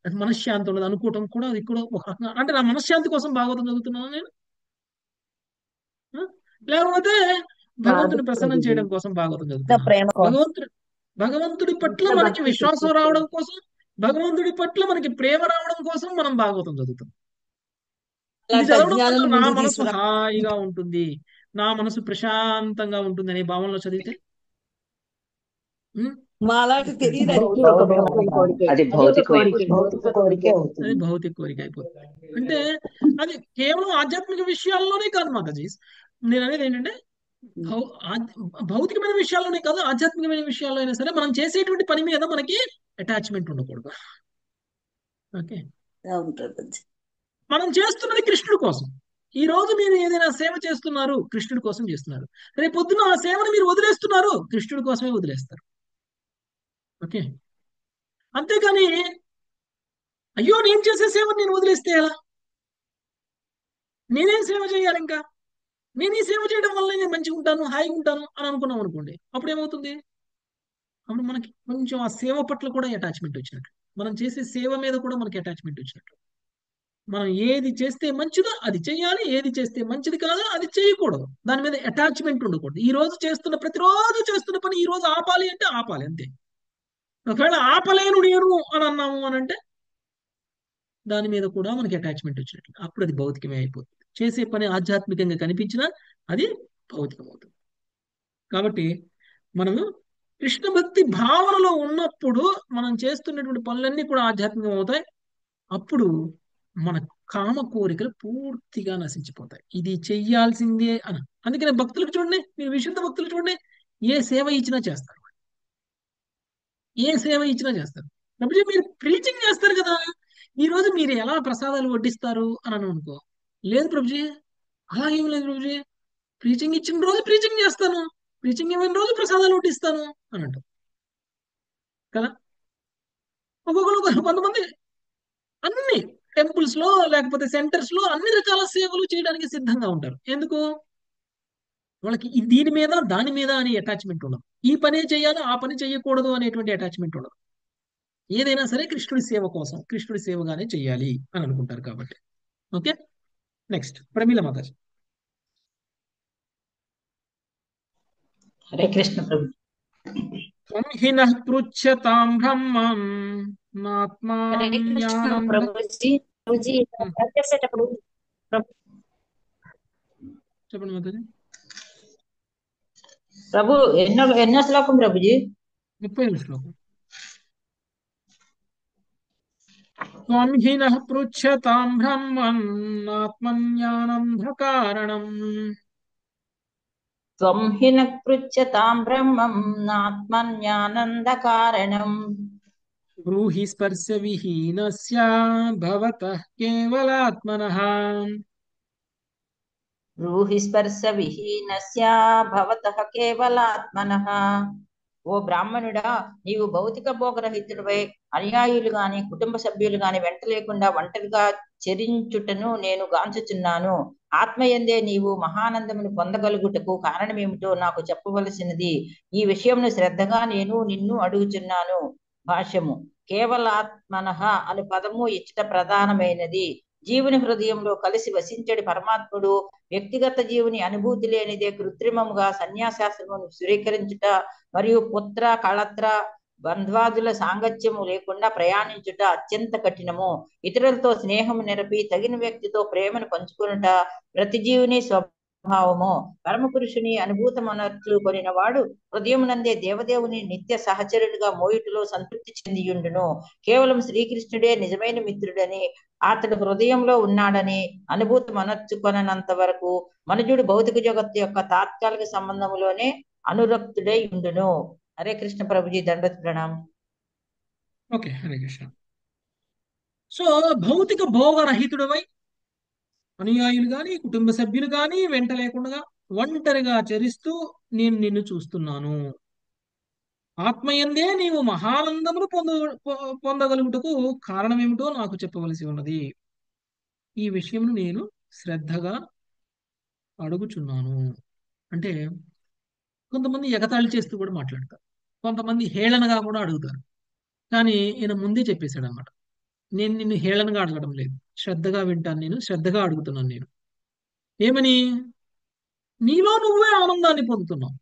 నాకు మనశ్శాంతి ఉండదు అనుకోవటం కూడా, అది కూడా ఒక రకంగా, అంటే నా మనశ్శాంతి కోసం భాగవతం చదువుతున్నాను నేను, లేకపోతే కాదు భగవంతుని ప్రసన్నం ప్రభుజీ, చేయడం కోసం భాగవతం ఇంకా చదువుతున్నాను. ప్రేమ కోసం, భగవంతుడి పట్ల ఇంకా మనకి భక్తి విశ్వాసం పుట్టుకొస్తుంది. రావడం కోసం, భగవంతుడి పట్ల మనకి ప్రేమ రావడం కోసం మనం భాగవతం చదువుతాం. ఇది అలాంటి చదవడం వల్ల అజ్ఞానాన్ని నా ముందుకు మనసు తీసుకురా. హాయిగా ఉంటుంది, నా మనసు ప్రశాంతంగా ఉంటుంది అనే భావనలో చదివితే మా అలాంటి తెలియదు. భక్తి ఒక భౌతిక కోరికే, అది అది ఒక భౌతిక కోరికే, భౌతిక కోరికే అది అవుతుంది. భౌతిక కోరిక అయిపోతుంది. అంటే అది కేవలం ఆధ్యాత్మిక విషయాల్లోనే కాదు మాతాజీ, నేను అనేది ఏంటంటే భౌతికమైన విషయాల్లోనే కాదు, ఆధ్యాత్మికమైన విషయాల్లో అయినా సరే మనం చేసేటువంటి పని మీద మనకి అటాచ్మెంట్ ఉండకూడదు. ఓకే, అవును ప్రభుజీ. మనం చేస్తున్నది కృష్ణుడి కోసం. ఈ రోజు మీరు ఏదైనా సేవ చేస్తున్నారు, కృష్ణుడి కోసం చేస్తున్నారు. రేపు పొద్దున ఆ సేవను మీరు వదిలేస్తున్నారు, కృష్ణుడి కోసమే వదిలేస్తారు. ఓకే, అంతేకాని అయ్యో నేను చేసే సేవను నేను వదిలేస్తే ఎలా, నేనేం సేవ చేయాలి, ఇంకా నేను ఈ సేవ చేయడం వల్ల నేను మంచిగా ఉంటాను, హాయిగా ఉంటాను అని అనుకున్నాం అనుకోండి, అప్పుడు ఏమవుతుంది? అప్పుడు మనకి కొంచెం ఆ సేవ పట్ల కూడా అటాచ్మెంట్ వచ్చినట్టు, మనం చేసే సేవ మీద కూడా మనకి అటాచ్మెంట్ వచ్చినట్టు. మనం ఏది చేస్తే మంచిదో అది చేయాలి, ఏది చేస్తే మంచిది కాదో అది చేయకూడదు, దాని మీద అటాచ్మెంట్ ఉండకూడదు. ఈ రోజు చేస్తున్న ప్రతిరోజు చేస్తున్న పని ఈ రోజు ఆపాలి అంటే ఆపాలి అంతే. ఒకవేళ ఆపలేను నేను అని అన్నాము అని అంటే దాని మీద కూడా మనకి అటాచ్మెంట్ వచ్చినట్లు, అప్పుడు అది భౌతికమే అయిపోతుంది. చేసే పని ఆధ్యాత్మికంగా కనిపించినా అది భౌతికం అవుతుంది. కాబట్టి మనము కృష్ణ భక్తి భావనలో ఉన్నప్పుడు మనం చేస్తున్నటువంటి పనులన్నీ కూడా ఆధ్యాత్మికం అవుతాయి. అప్పుడు మన కామ కోరికలు పూర్తిగా నశించిపోతాయి. ఇది చెయ్యాల్సిందే అని. అందుకనే భక్తులకు చూడండి, మీరు విశుద్ధ భక్తులు చూడండి, ఏ సేవ ఇచ్చినా చేస్తారు, ఏ సేవ ఇచ్చినా చేస్తారు. ప్రభుజీ మీరు ప్రీచింగ్ చేస్తారు కదా, ఈ రోజు మీరు ఎలా ప్రసాదాలు వడ్డిస్తారు అని అనుకో, లేదు ప్రభుజీ అలా ఏం లేదు ప్రభుజీ, ప్రీచింగ్ ఇచ్చిన రోజు ప్రీచింగ్ చేస్తాను, ప్రీచింగ్ ఇవ్వని రోజు ప్రసాదాలు వడ్డిస్తాను అని అంటారు కదా. ఒక్కొక్కరు కొంతమంది అన్ని టెంపుల్స్ లో లేకపోతే సెంటర్స్ లో అన్ని రకాల సేవలు చేయడానికి సిద్ధంగా ఉంటారు. ఎందుకు? వాళ్ళకి దీని మీద దాని మీద అనే అటాచ్మెంట్ ఉండదు. ఈ పనే చేయాలి ఆ పని చేయకూడదు అనేటువంటి అటాచ్మెంట్ ఉండదు. ఏదైనా సరే కృష్ణుడి సేవ కోసం, కృష్ణుడి సేవగానే చెయ్యాలి అని అనుకుంటారు కాబట్టి. ఓకే, నెక్స్ట్ ప్రమీల మాతాజీ. హరే కృష్ణ ప్రభు. త్వం హినః పృచ్ఛతాం బ్రహ్మం హరే కృష్ణ నాత్మాన్యానంద. ప్రభుజీ చేసేటప్పుడు చెప్పండి మాతాజీ. ప్రభు ఎన్నో శ్లోకం ప్రభుజీ? 30వ శ్లోకం. త్వం హినః పృచ్ఛతాం బ్రహ్మం నాత్మన్యానందకారణం. త్వం హిన పృచ్ఛతాం బ్రహ్మం నాత్మన్యానందకారణం. బ్రూహి స్పర్శ విహీనస్య భవతః కేవలాత్మనః. బ్రూహి స్పర్శ విహీనస్య భవతః కేవలాత్మనః. ఓ బ్రాహ్మణుడా, నీవు భౌతిక భోగరహితుడివై అనుయాయులు గాని కుటుంబ సభ్యులు గాని వెంట లేకుండా ఒంటరిగా చరించుటను నేను గాంచుచున్నాను. ఆత్మయందే నీవు మహానందమును పొందగలుగుటకు కారణమేమిటో నాకు చెప్పవలసినది. ఈ విషయమును శ్రద్ధగా నేను నిన్ను అడుగుచున్నాను. భాష్యము. కేవలాత్మనః అను పదము ఇచ్చట ప్రధానమైనది. జీవుని హృదయంలో కలిసి వసించడి పరమాత్ముడు వ్యక్తిగత జీవుని అనుభూతి లేనిదే కృత్రిమముగా సన్యాసాశ్రమం స్వీకరించుట మరియు పుత్ర కళత్ర బంధ్వాదుల సాంగత్యము లేకుండా ప్రయాణించుట అత్యంత కఠినము. ఇతరులతో స్నేహము నెరపి తగిన వ్యక్తితో ప్రేమను పంచుకునుట ప్రతి జీవుని స్వభావము. పరమపురుషుని అనుభూతమనట్లు కొనిన వాడు హృదయమునందే దేవదేవుని నిత్య సహచరునిగా మోయుటలో సంతృప్తి చెందియుండును. కేవలం శ్రీకృష్ణుడే నిజమైన మిత్రుడని, అతడు హృదయంలో ఉన్నాడని అనుభూతమనర్చుకొనంత వరకు మనుజుడు భౌతిక జగత్తు యొక్క తాత్కాలిక సంబంధములోనే అనురక్తుడై ఉండును. హరే కృష్ణ ప్రభుజీ, దండోత్ ప్రణామ్. ఓకే, హరే కృష్ణ. సో భౌతిక భోగరహితుడవై అనుయాయులు గాని కుటుంబ సభ్యులు గాని వెంట లేకుండా ఒంటరిగా చరిస్తూ నేను నిన్ను చూస్తున్నాను. ఆత్మయందే నీవు మహానందమును పొందగలుగుటకు కారణమేమిటో నాకు చెప్పవలసి ఉన్నది. ఈ విషయమును నేను శ్రద్ధగా అడుగుచున్నాను. అంటే కొంతమంది ఎగతాళి చేస్తూ కూడా మాట్లాడతారు, కొంతమంది హేళనగా కూడా అడుగుతారు. కానీ ఈయన ముందే చెప్పేశాడు అన్నమాట, నేను నిన్ను హేళనగా అడగడం లేదు, శ్రద్ధగా వింటాను, నేను శ్రద్ధగా అడుగుతున్నాను. నేను ఏమని? నీలో నువ్వే ఆనందాన్ని పొందుతున్నావు.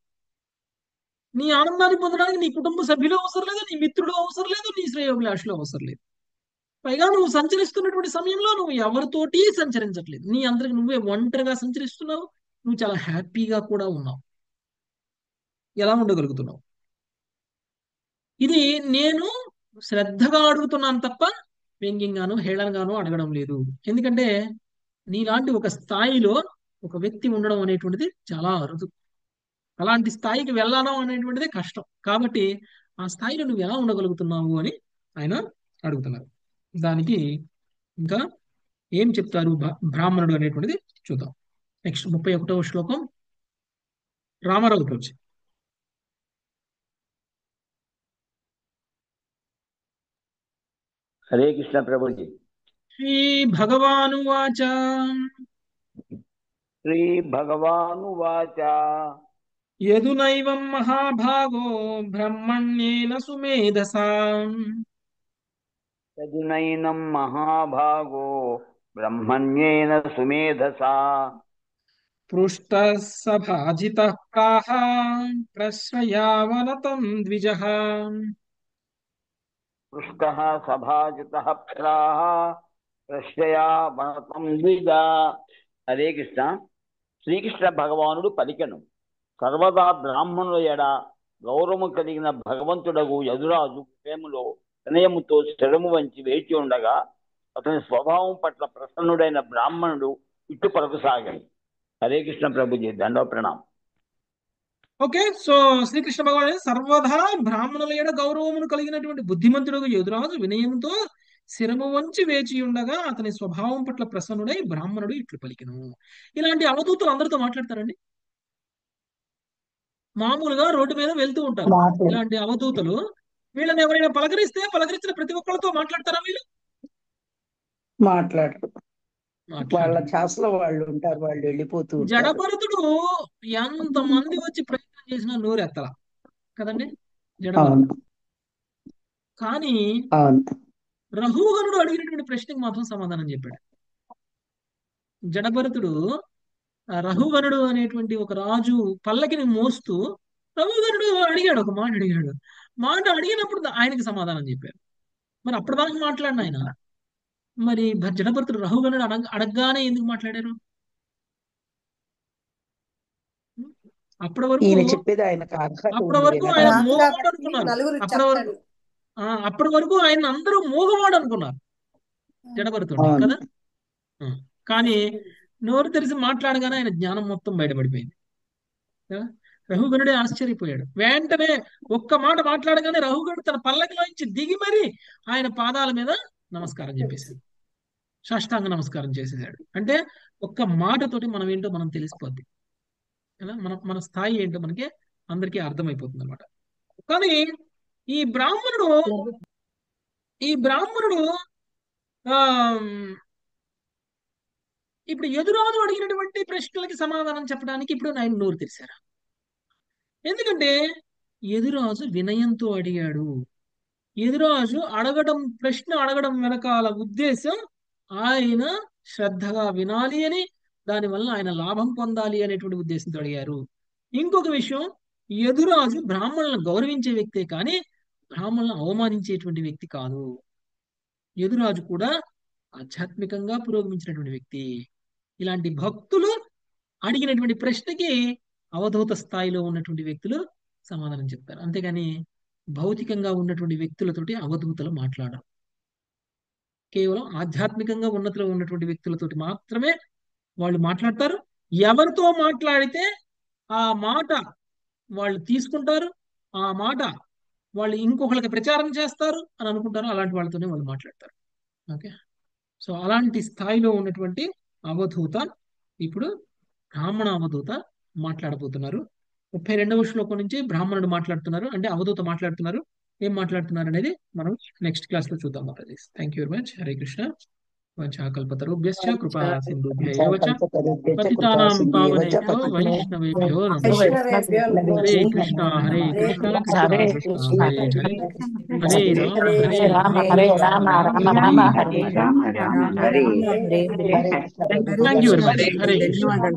నీ ఆనందాన్ని పొందడానికి నీ కుటుంబ సభ్యులు అవసరం లేదు, నీ మిత్రుడు అవసరం లేదు, నీ శ్రేయోభిలాషులు అవసరం లేదు. పైగా నువ్వు సంచరిస్తున్నటువంటి సమయంలో నువ్వు ఎవరితోటి సంచరించట్లేదు, నీ అందరికి నువ్వే ఒంటరిగా సంచరిస్తున్నావు. నువ్వు చాలా హ్యాపీగా కూడా ఉన్నావు. ఎలా ఉండగలుగుతున్నావు? ఇది నేను శ్రద్ధగా అడుగుతున్నాను తప్ప వ్యంగ్యంగాను హేళనగాను అడగడం లేదు. ఎందుకంటే నీలాంటి ఒక స్థాయిలో ఒక వ్యక్తి ఉండడం అనేటువంటిది చాలా అరుదు. అలాంటి స్థాయికి వెళ్ళడం అనేటువంటిది కష్టం. కాబట్టి ఆ స్థాయిలో నువ్వు ఎలా ఉండగలుగుతున్నావు అని ఆయన అడుగుతున్నారు. దానికి ఇంకా ఏం చెప్తారు బ్రాహ్మణుడు అనేటువంటిది చూద్దాం. నెక్స్ట్ 31వ శ్లోకం రామారావు గురించి. హరే కృష్ణ ప్రభుజీ. శ్రీ భగవానువాచ. శ్రీ భగవానువాచ. యదునైవం మహాభాగో బ్రహ్మణ్యేన సుమేధసా. యదునైనం మహాభాగో బ్రహ్మణ్యేన సుమేధసా. పృష్టః సభాజితః ప్రాహ ప్రశ్రయావనతం ద్విజః. పృష్టః సభాజితః ప్రాహ ప్రశ్రయావనతం ద్విజా. హరే కృష్ణ. శ్రీకృష్ణ భగవానుడు పలికెను, సర్వదా బ్రాహ్మణుల ఎడ గౌరవము కలిగిన భగవంతుడగు యదురాజు ప్రేమలో వినయముతో స్థిరము వంచి వేచి ఉండగా అతని స్వభావం పట్ల ప్రసన్నుడైన బ్రాహ్మణుడు ఇట్టు పలుకసాగాడు. హరే కృష్ణ ప్రభుజీ, దండో ప్రణామ్. ఓకే, సో శ్రీకృష్ణ భగవానుడు సర్వదా బ్రాహ్మణుల ఎడ గౌరవమును కలిగినటువంటి బుద్ధిమంతుడు యదురాజు వినయంతో శిరము వంచి వేచి ఉండగా అతని స్వభావం పట్ల ప్రసన్నుడై బ్రాహ్మణుడు ఇట్లు పలికెను. ఇలాంటి అవధూతులు అందరితో మాట్లాడతారండి. మామూలుగా రోడ్డు మీద వెళ్తూ ఉంటారు ఇలాంటి అవధూతలు. వీళ్ళని ఎవరైనా పలకరించిన ప్రతి ఒక్కరితో మాట్లాడతారా వీళ్ళు? మాట్లాడరు. వాళ్ళ ఛాసలో వాళ్ళు ఉంటారు, వాళ్ళు వెళ్ళిపోతూ ఉంటారు. జడభరతుడు ఎంతమంది వచ్చి ప్రయత్నం చేసినా నోరెత్తల కదండి జడభరతుడు. కానీ రఘుగణుడు అడిగినటువంటి ప్రశ్నకు మాత్రం సమాధానం చెప్పాడు. జడభరతుడు రఘుగణుడు అనేటువంటి ఒక రాజు పల్లకిని మోస్తూ రఘుగణుడు అడిగాడు, ఒక మాట అడిగాడు. మాట అడిగినప్పుడు ఆయనకి సమాధానం చెప్పారు. మరి అప్పటిదాకా మాట్లాడిన ఆయన మరి జడభరతుడు రఘుగణుడు అడగగానే ఎందుకు మాట్లాడారు? అప్పటి వరకు ఆయన మోగవాడు అనుకున్నారు. అప్పటి వరకు ఆయన అందరూ మోగవాడు అనుకున్నారు జడభరతుడు కదా. కానీ నోరు తెరిచి మాట్లాడగానే ఆయన జ్ఞానం మొత్తం బయటపడిపోయింది. రఘుగణుడే ఆశ్చర్యపోయాడు. వెంటనే ఒక్క మాట మాట్లాడగానే రఘుగణుడు తన పల్లకిలో నుంచి దిగి మరి ఆయన పాదాల మీద నమస్కారం చెప్పేశాడు, సాష్టాంగ నమస్కారం చేసేసాడు. అంటే ఒక్క మాటతోటి మనం ఏంటో మనం తెలిసిపోద్ది, మన స్థాయి ఏంటో మనకి అందరికీ అర్థమైపోతుంది అనమాట. కానీ ఈ బ్రాహ్మణుడు ఇప్పుడు ఎదురాజు అడిగినటువంటి ప్రశ్నలకి సమాధానం చెప్పడానికి ఇప్పుడు ఆయన నోరు తెరిచారు. ఎందుకంటే ఎదురాజు వినయంతో అడిగాడు. ఎదురాజు ప్రశ్న అడగడం వెనకాల ఉద్దేశం ఆయన శ్రద్ధగా వినాలి అని, దానివల్ల ఆయన లాభం పొందాలి అనేటువంటి ఉద్దేశంతో అడిగారు. ఇంకొక విషయం, ఎదురాజు బ్రాహ్మణులను గౌరవించే వ్యక్తే కానీ బ్రాహ్మణులను అవమానించేటువంటి వ్యక్తి కాదు. ఎదురాజు కూడా ఆధ్యాత్మికంగా పురోగమించినటువంటి వ్యక్తి. ఇలాంటి భక్తులు అడిగినటువంటి ప్రశ్నకి అవధూత స్థాయిలో ఉన్నటువంటి వ్యక్తులు సమాధానం చెప్తారు. అంతేగాని భౌతికంగా ఉన్నటువంటి వ్యక్తులతోటి అవధూతలు మాట్లాడరు. కేవలం ఆధ్యాత్మికంగా ఉన్నతిలో ఉన్నటువంటి వ్యక్తులతోటి మాత్రమే వాళ్ళు మాట్లాడతారు. ఎవరితో మాట్లాడితే ఆ మాట వాళ్ళు తీసుకుంటారు, ఆ మాట వాళ్ళు ఇంకొకరికి ప్రచారం చేస్తారు అని అనుకుంటారు, అలాంటి వాళ్ళతోనే వాళ్ళు మాట్లాడతారు. ఓకే, సో అలాంటి స్థాయిలో ఉన్నటువంటి అవధూత ఇప్పుడు బ్రాహ్మణ అవధూత మాట్లాడబోతున్నారు. 32వ శ్లోకం నుంచి బ్రాహ్మణుడు మాట్లాడుతున్నారు, అంటే అవధూత మాట్లాడుతున్నారు. ఏం మాట్లాడుతున్నారు అనేది మనం నెక్స్ట్ క్లాస్ లో చూద్దాం. Thank you very much. Hare Krishna. వంచాకల్పతరుభ్యశ్చ కృపా సింధుభ్యైవ చ పతితానాం పావనేభ్యో వైష్ణవేభ్యో నమః. Hare Krishna Hare Krishna Krishna Krishna Hare Hare, Hare Rama Hare Rama Rama Rama Hare Rama. Thank you very much. Hare Krishna.